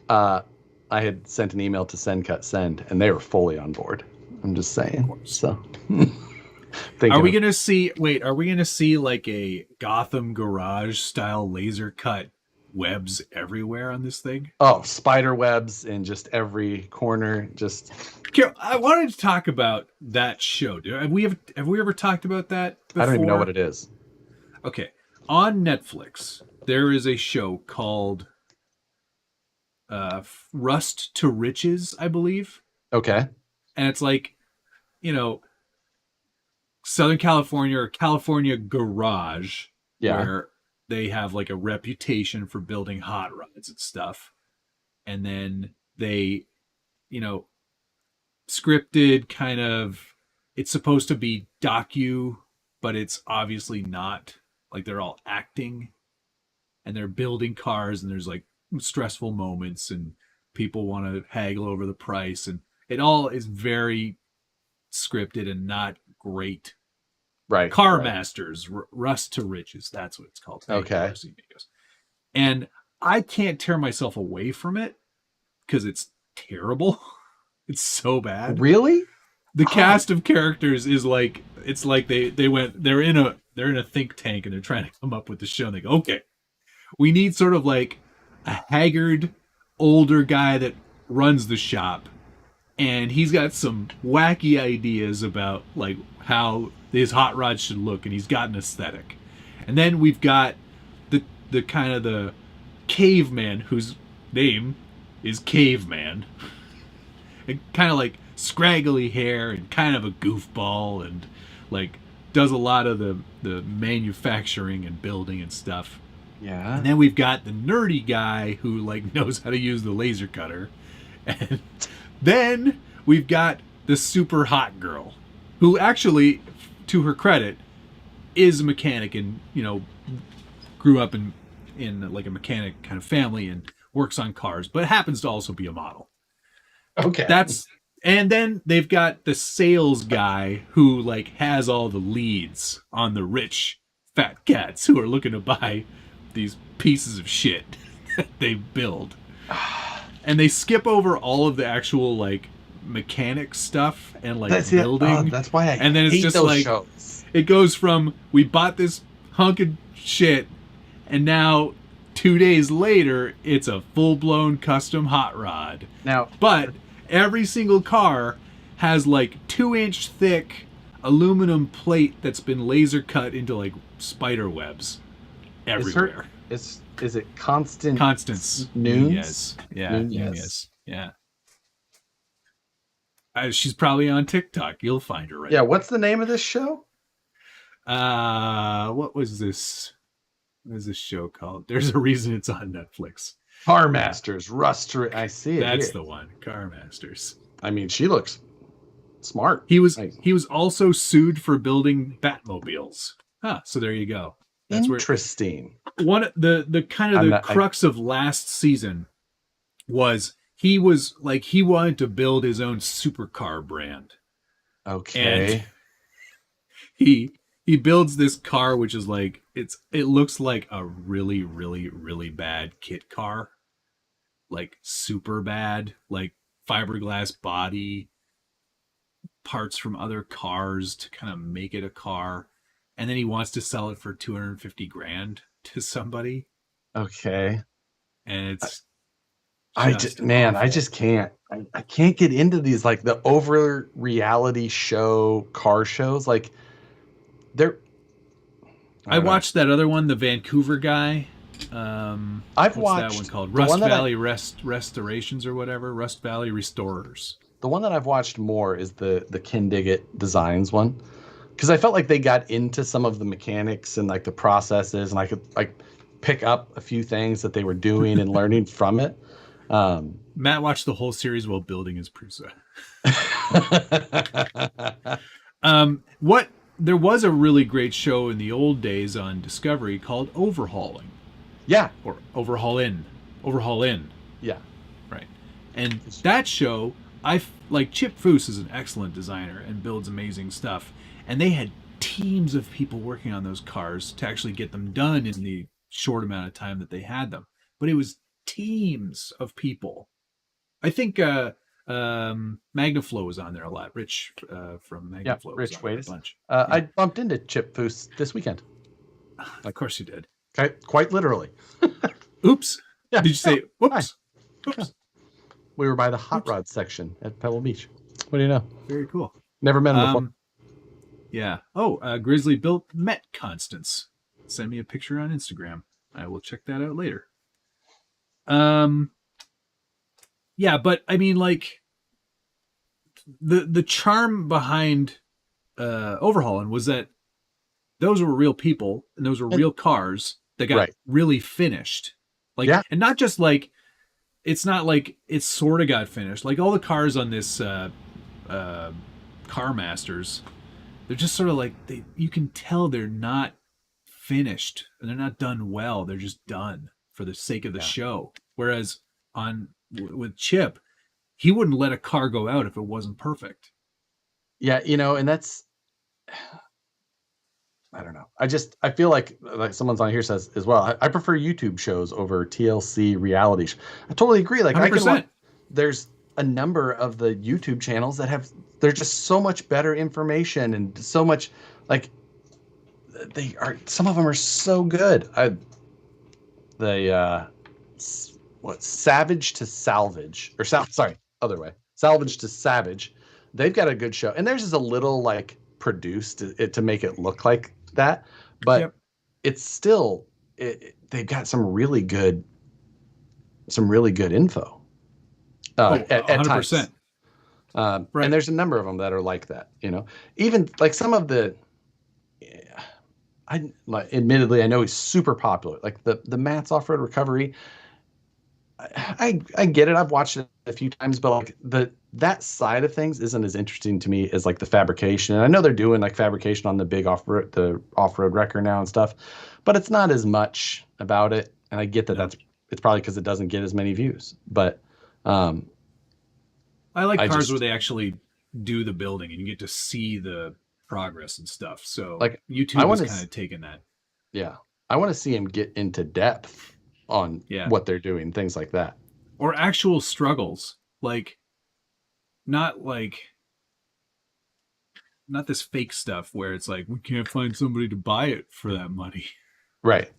I had sent an email to Send Cut Send, and they were fully on board. I'm just saying. So, Are we gonna see? Wait, are we gonna see like a Gotham Garage style laser cut webs everywhere on this thing? Oh, spider webs in just every corner. Just. I wanted to talk about that show. Have we ever talked about that before? I don't even know what it is. Okay, on Netflix there is a show called Rust to Riches, I believe. Okay. And it's like, you know, Southern California or California garage, where they have like a reputation for building hot rods and stuff. And then they, you know, scripted kind of, it's supposed to be docu, but it's obviously not. Like they're all acting and they're building cars and there's like stressful moments and people want to haggle over the price and it all is very scripted and not great. Right. Car Masters, Rust to Riches. That's what it's called. Okay. And I can't tear myself away from it because it's terrible. It's so bad. Really? The cast of characters is like, it's like they're in a think tank and they're trying to come up with the show and they go, okay, we need sort of like a haggard older guy that runs the shop. And he's got some wacky ideas about like how his hot rod should look, and he's got an aesthetic. And then we've got the kind of the caveman whose name is Caveman. And kind of like scraggly hair and kind of a goofball and like does a lot of the manufacturing and building and stuff. Yeah. And then we've got the nerdy guy who like knows how to use the laser cutter. And then we've got the super hot girl who actually, to her credit, is a mechanic and, you know, grew up in like a mechanic kind of family and works on cars, but happens to also be a model. Okay. And then they've got the sales guy who like has all the leads on the rich fat cats who are looking to buy these pieces of shit that they build. And they skip over all of the actual like mechanic stuff and like building. That's why I and then it's hate just those like shows. It goes from we bought this hunk of shit and now 2 days later it's a full-blown custom hot rod. Now, but every single car has like 2-inch thick aluminum plate that's been laser cut into like spider webs everywhere. Is it Constance Nunez? Yeah. Nunez. Yeah. She's probably on TikTok. You'll find her right. Yeah. What's the name of this show? What was this? What is this show called? There's a reason it's on Netflix. Car Masters, Rust. I see it. That's here. the one. Car Masters. I mean, she looks smart. He was also sued for building Batmobiles. So there you go. That's interesting. The kind of the crux of last season was he wanted to build his own supercar brand. Okay. And he builds this car which is like it looks like a really, really, really bad kit car. Like super bad, like fiberglass body, parts from other cars to kind of make it a car. And then he wants to sell it for $250,000 to somebody. Okay. And it's I just can't. I can't get into these like the over reality show car shows. Like I watched that other one, the Vancouver guy. I've watched that one called Rust Valley Restorations or whatever. Rust Valley Restorers. The one that I've watched more is the Ken Diggett Designs one. Because I felt like they got into some of the mechanics and like the processes, and I could like pick up a few things that they were doing and learning from it. Matt watched the whole series while building his Prusa. There was a really great show in the old days on Discovery called Overhauling. Yeah. Or Overhaul In. Yeah. Right. And that show, Chip Foose is an excellent designer and builds amazing stuff. And they had teams of people working on those cars to actually get them done in the short amount of time that they had them. But it was teams of people. I think Magnaflow was on there a lot. Rich from Yeah, Magnaflow was Rich on there a Waiters. bunch. I bumped into Chip Foose this weekend. Of course you did. Quite literally. Oops. Yeah. Did you say whoops? Hi. Oops. We were by the hot rod section at Pebble Beach. What do you know? Very cool. Never met him before. Yeah. Oh, Grizzly built Met Constance. Send me a picture on Instagram. I will check that out later. Yeah, but I mean, like, the charm behind overhauling was that those were real people and those were real cars that got really finished. Like, and not just like, it's not like it sort of got finished. Like all the cars on this Car Masters, they're just sort of like, you can tell they're not finished and they're not done well. They're just done for the sake of the show. Whereas with Chip, he wouldn't let a car go out if it wasn't perfect. Yeah, and that's, I don't know. I feel like someone's on here says as well, I prefer YouTube shows over TLC reality shows. I totally agree. Like 100%. There's a number of the YouTube channels that they're just so much better information and so much, like, some of them are so good. Savage to Salvage, or other way, Salvage to Savage. They've got a good show, and theirs is a little like produced to make it look like that, but it's still they've got some really good info at 100%. Times. And there's a number of them that are like that. Even like some of the. Admittedly, I know he's super popular. Like the Matt's Off-Road Recovery. I get it. I've watched it a few times, but like that side of things isn't as interesting to me as like the fabrication. And I know they're doing like fabrication on the big off-road wrecker now and stuff, but it's not as much about it. And I get that it's probably because it doesn't get as many views. But I like cars where they actually do the building and you get to see the progress and stuff. So like YouTube is kind of taking that. Yeah. I want to see him get into depth on what they're doing, things like that. Or actual struggles. Like not this fake stuff where it's like, we can't find somebody to buy it for that money. Right.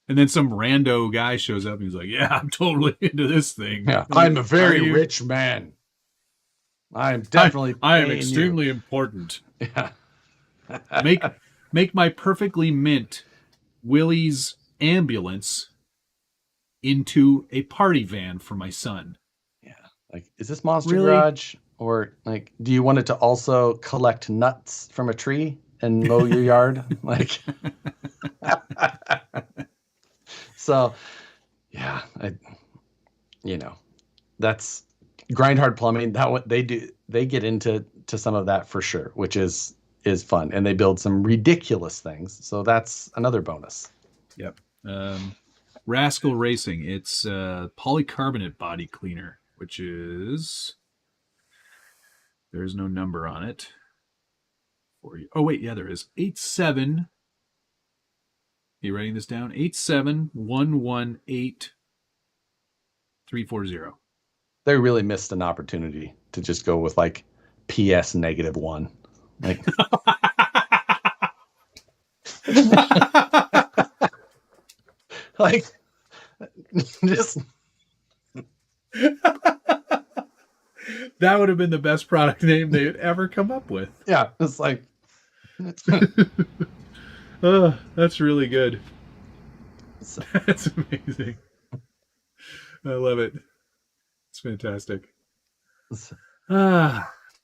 And then some rando guy shows up and he's like, yeah, I'm totally into this thing. Yeah, I'm a very rich man. I am definitely I am extremely important. Yeah. make my perfectly mint Willie's ambulance into a party van for my son. Yeah. Like, is this Monster Garage? Or like, do you want it to also collect nuts from a tree and mow your yard? Like, so yeah, that's Grind Hard Plumbing. That what they do, they get into some of that for sure, which is fun, and they build some ridiculous things. So that's another bonus. Yep. Rascal Racing. It's polycarbonate body cleaner, which is, there's no number on it for you. Oh wait, yeah, there is. 87. Are you writing this down? 87118-340. They really missed an opportunity to just go with like PS -1. Like like just that would have been the best product name they had ever come up with. Yeah, it's like oh, that's really good. That's amazing. I love it. It's fantastic.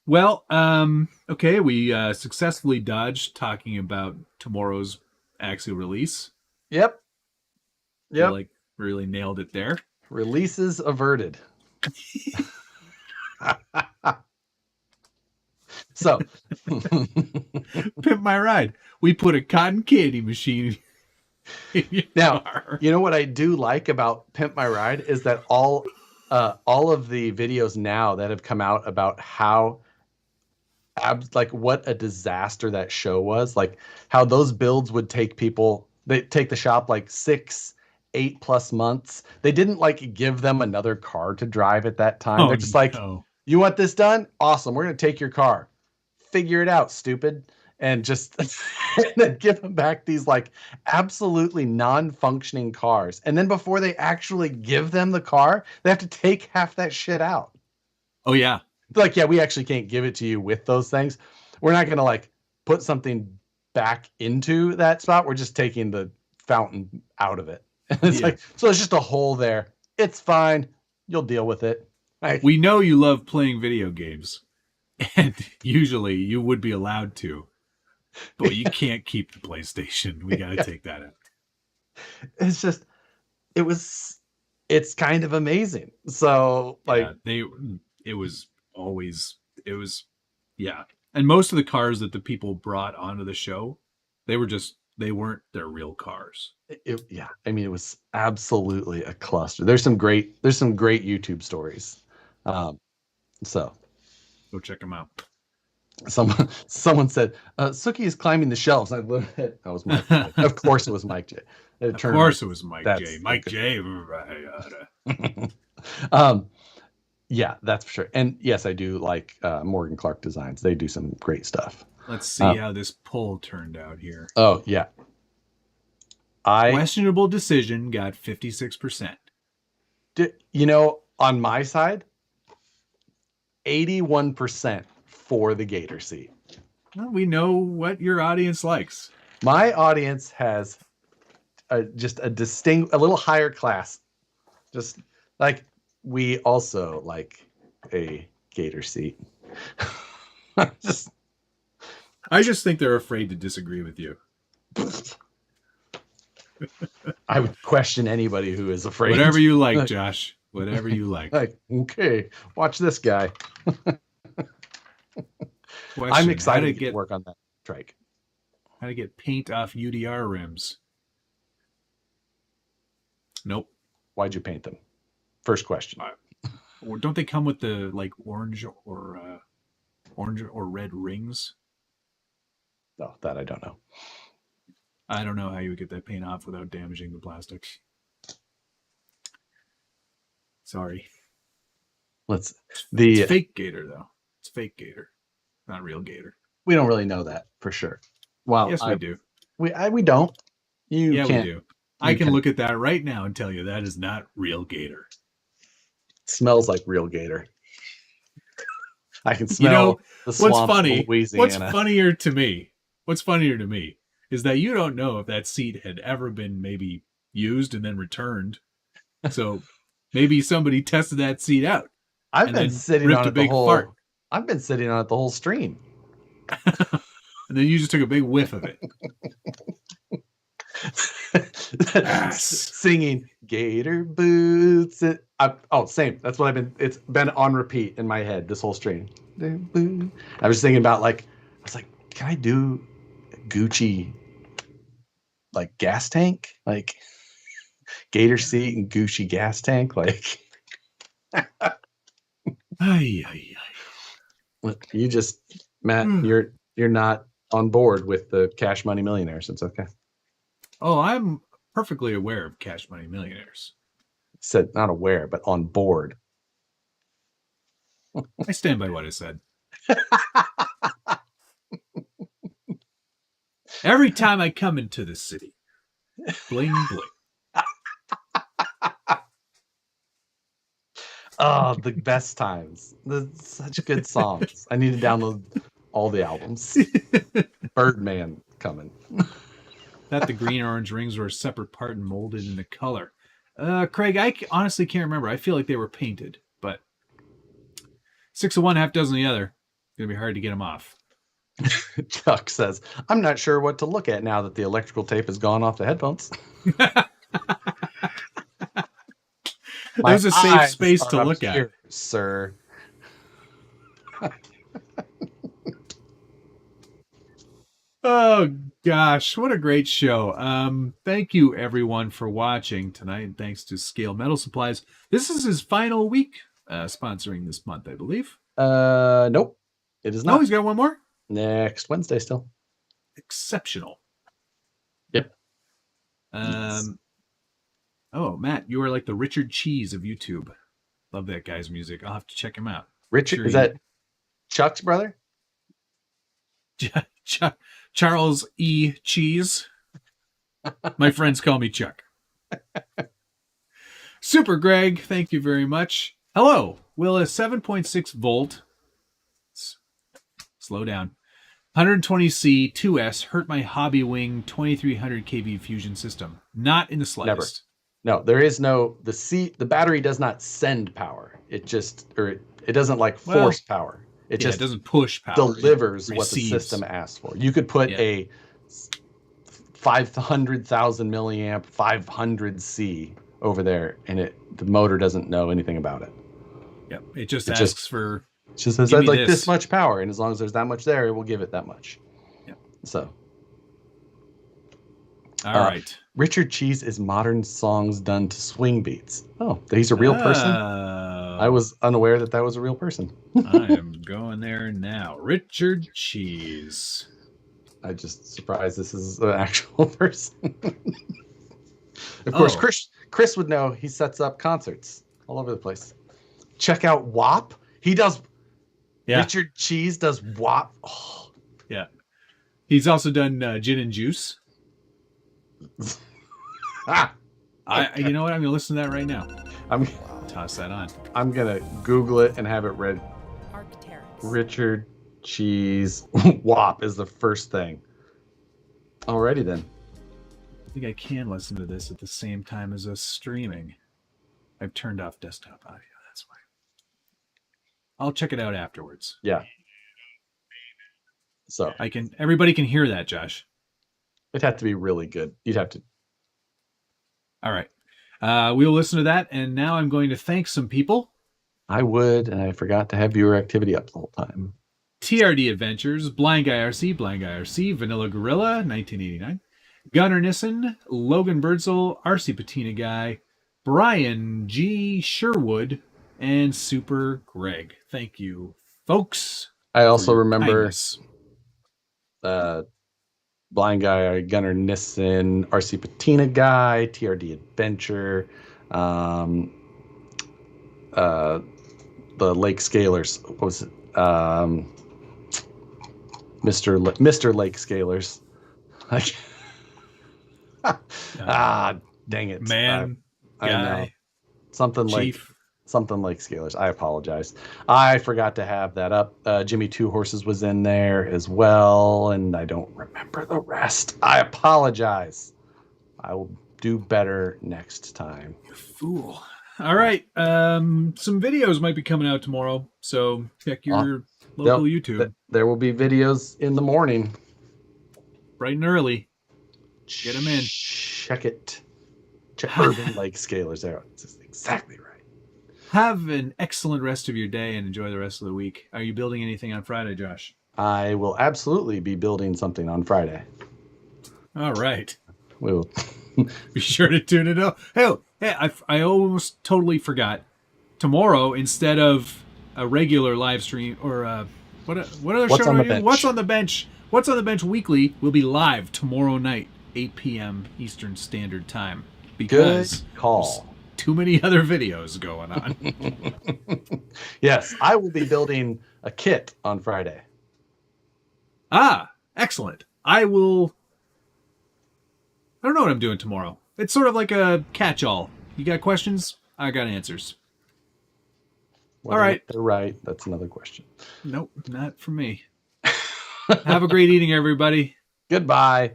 Well, okay, we successfully dodged talking about tomorrow's Axio release. Yep. Like really nailed it there. Releases averted. So, Pimp My Ride. We put a cotton candy machine in your car. You know what I do like about Pimp My Ride is that all of the videos now that have come out about how like what a disaster that show was, like how those builds would take the shop like 6-8+ months. They didn't like give them another car to drive at that time. They're just like, You want this done? Awesome. We're going to take your car. Figure it out, stupid. And just and then give them back these like absolutely non-functioning cars. And then before they actually give them the car, they have to take half that shit out. Oh yeah. Like, yeah, we actually can't give it to you with those things. We're not going to like put something back into that spot. We're just taking the fountain out of it. And it's like, so it's just a hole there. It's fine. You'll deal with it. Right? We know you love playing video games, and usually you would be allowed to, but you can't keep the PlayStation. We got to take that out. It's just, it's kind of amazing. So like, it was, and most of the cars that the people brought onto the show, they weren't their real cars. I mean, it was absolutely a cluster. There's some great YouTube stories. So Go check them out. Someone said, Suki is climbing the shelves. I looked at, that was Mike J. Of course it was Mike J. Of course it was Mike J. Mike J. Yeah, that's for sure. And yes, I do like Morgan Clark Designs. They do some great stuff. Let's see how this poll turned out here. Oh, yeah. Questionable decision got 56%. You know, on my side, 81% for the Gator seat. Well, we know what your audience likes. My audience has just a little higher class. Just like we also like a Gator seat. I just think they're afraid to disagree with you. I would question anybody who is afraid. Whatever you like, Josh. Whatever you like. Like, okay, watch this guy. I'm excited to work on that trike. How to get paint off UDR rims? Nope. Why'd you paint them? First question. Or don't they come with the like orange or red rings? Oh, that I don't know. I don't know how you would get that paint off without damaging the plastic. Sorry. It's fake Gator though. It's fake Gator, not real Gator. We don't really know that for sure. Well, yes, we do. We don't. We do. I can look at that right now and tell you that is not real Gator. It smells like real Gator. I can smell the swamps what's funny? Of Louisiana. What's funnier to me is that you don't know if that seat had ever been maybe used and then returned. So maybe somebody tested that seat out. I've been sitting on it the whole. I've been sitting on it the whole stream. And then you just took a big whiff of it. Singing Gator boots. Same. That's what it's been on repeat in my head this whole stream. I was thinking about I was like, can I do Gucci like gas tank? Like Gator seat and Gucci gas tank? Like you just, Matt, you're not on board with the Cash Money Millionaires. It's okay. Oh, I'm perfectly aware of Cash Money Millionaires. Said not aware, but on board. I stand by what I said. Every time I come into the city, bling bling. Oh, the best times. Such good songs. I need to download all the albums. Birdman coming. That the green orange rings were a separate part and molded into color. Craig, I honestly can't remember. I feel like they were painted, but 6 of one, half dozen of the other. It's going to be hard to get them off. Chuck says, I'm not sure what to look at now that the electrical tape has gone off the headphones. There's a safe space to look at, sir. Oh gosh, what a great show. Thank you everyone for watching tonight, and thanks to Scale Metal Supplies. This is his final week sponsoring this month, I believe. Nope. It is not. No, he's got one more? Next Wednesday still. Exceptional. Yep. Oh, Matt, you are like the Richard Cheese of YouTube. Love that guy's music. I'll have to check him out. Richard, Sure is that Chuck's brother? Charles E. Cheese. My friends call me Chuck. Super Greg, thank you very much. Hello. Will a 7.6 volt, slow down, 120C 2S hurt my Hobby Wing 2300 kV fusion system? Not in the slightest. Never. No, there is no, the battery does not send power. It just, or it doesn't like force power. It just it doesn't push power. Delivers what the system asks for. You could put a 500,000 milliamp 500C over there, and the motor doesn't know anything about it. Yep, it just asks for. It just says I'd like this much power, and as long as there's that much there, it will give it that much. Yep. So. All right. Richard Cheese is modern songs done to swing beats. Oh, he's a real person? I was unaware that was a real person. I am going there now. Richard Cheese. I just surprised this is an actual person. Of course, Chris would know. He sets up concerts all over the place. Check out WAP. He does. Yeah. Richard Cheese does WAP. Oh. Yeah. He's also done Gin and Juice. You know what? I'm gonna listen to that right now. I'm toss that on. I'm gonna Google it and have it read. Richard Cheese WAP is the first thing. Alrighty then. I think I can listen to this at the same time as us streaming. I've turned off desktop audio. That's why. I'll check it out afterwards. Yeah. So everybody can hear that, Josh. It'd have to be really good. You'd have to. All right. We'll listen to that. And now I'm going to thank some people. I would, and I forgot to have viewer activity up the whole time. TRD Adventures, Blind Guy RC, Vanilla Gorilla, 1989, Gunnar Nissen, Logan Birdsell, RC Patina Guy, Brian G. Sherwood, and Super Greg. Thank you, folks. I also remember Blind Guy, Gunnar Nissen, RC Patina Guy, TRD Adventure, the Lake Scalers. What was it? Mr. Lake Scalers. Dang it, man. I know. Something Chief. Like Scalers. I apologize. I forgot to have that up. Jimmy Two Horses was in there as well, and I don't remember the rest. I apologize. I will do better next time. You fool. All right. Some videos might be coming out tomorrow, so check your local YouTube. There will be videos in the morning. Bright and early. Get them in. Check it. Check Urban Lake Scalers. There. It's exactly right. Have an excellent rest of your day and enjoy the rest of the week. Are you building anything on Friday, Josh? I will absolutely be building something on Friday. All right. We will. Be sure to tune it up. Hey, I almost totally forgot. Tomorrow, instead of a regular live stream or what other show are you? What's on the bench? What's on the bench weekly will be live tomorrow night, 8 p.m. Eastern Standard Time. Because good call. Too many other videos going on. Yes, I will be building a kit on Friday. Excellent. I don't know what I'm doing tomorrow. It's sort of like a catch-all. You got questions? I got answers. All right. They're right. That's another question. Nope, not for me. Have a great evening, everybody. Goodbye.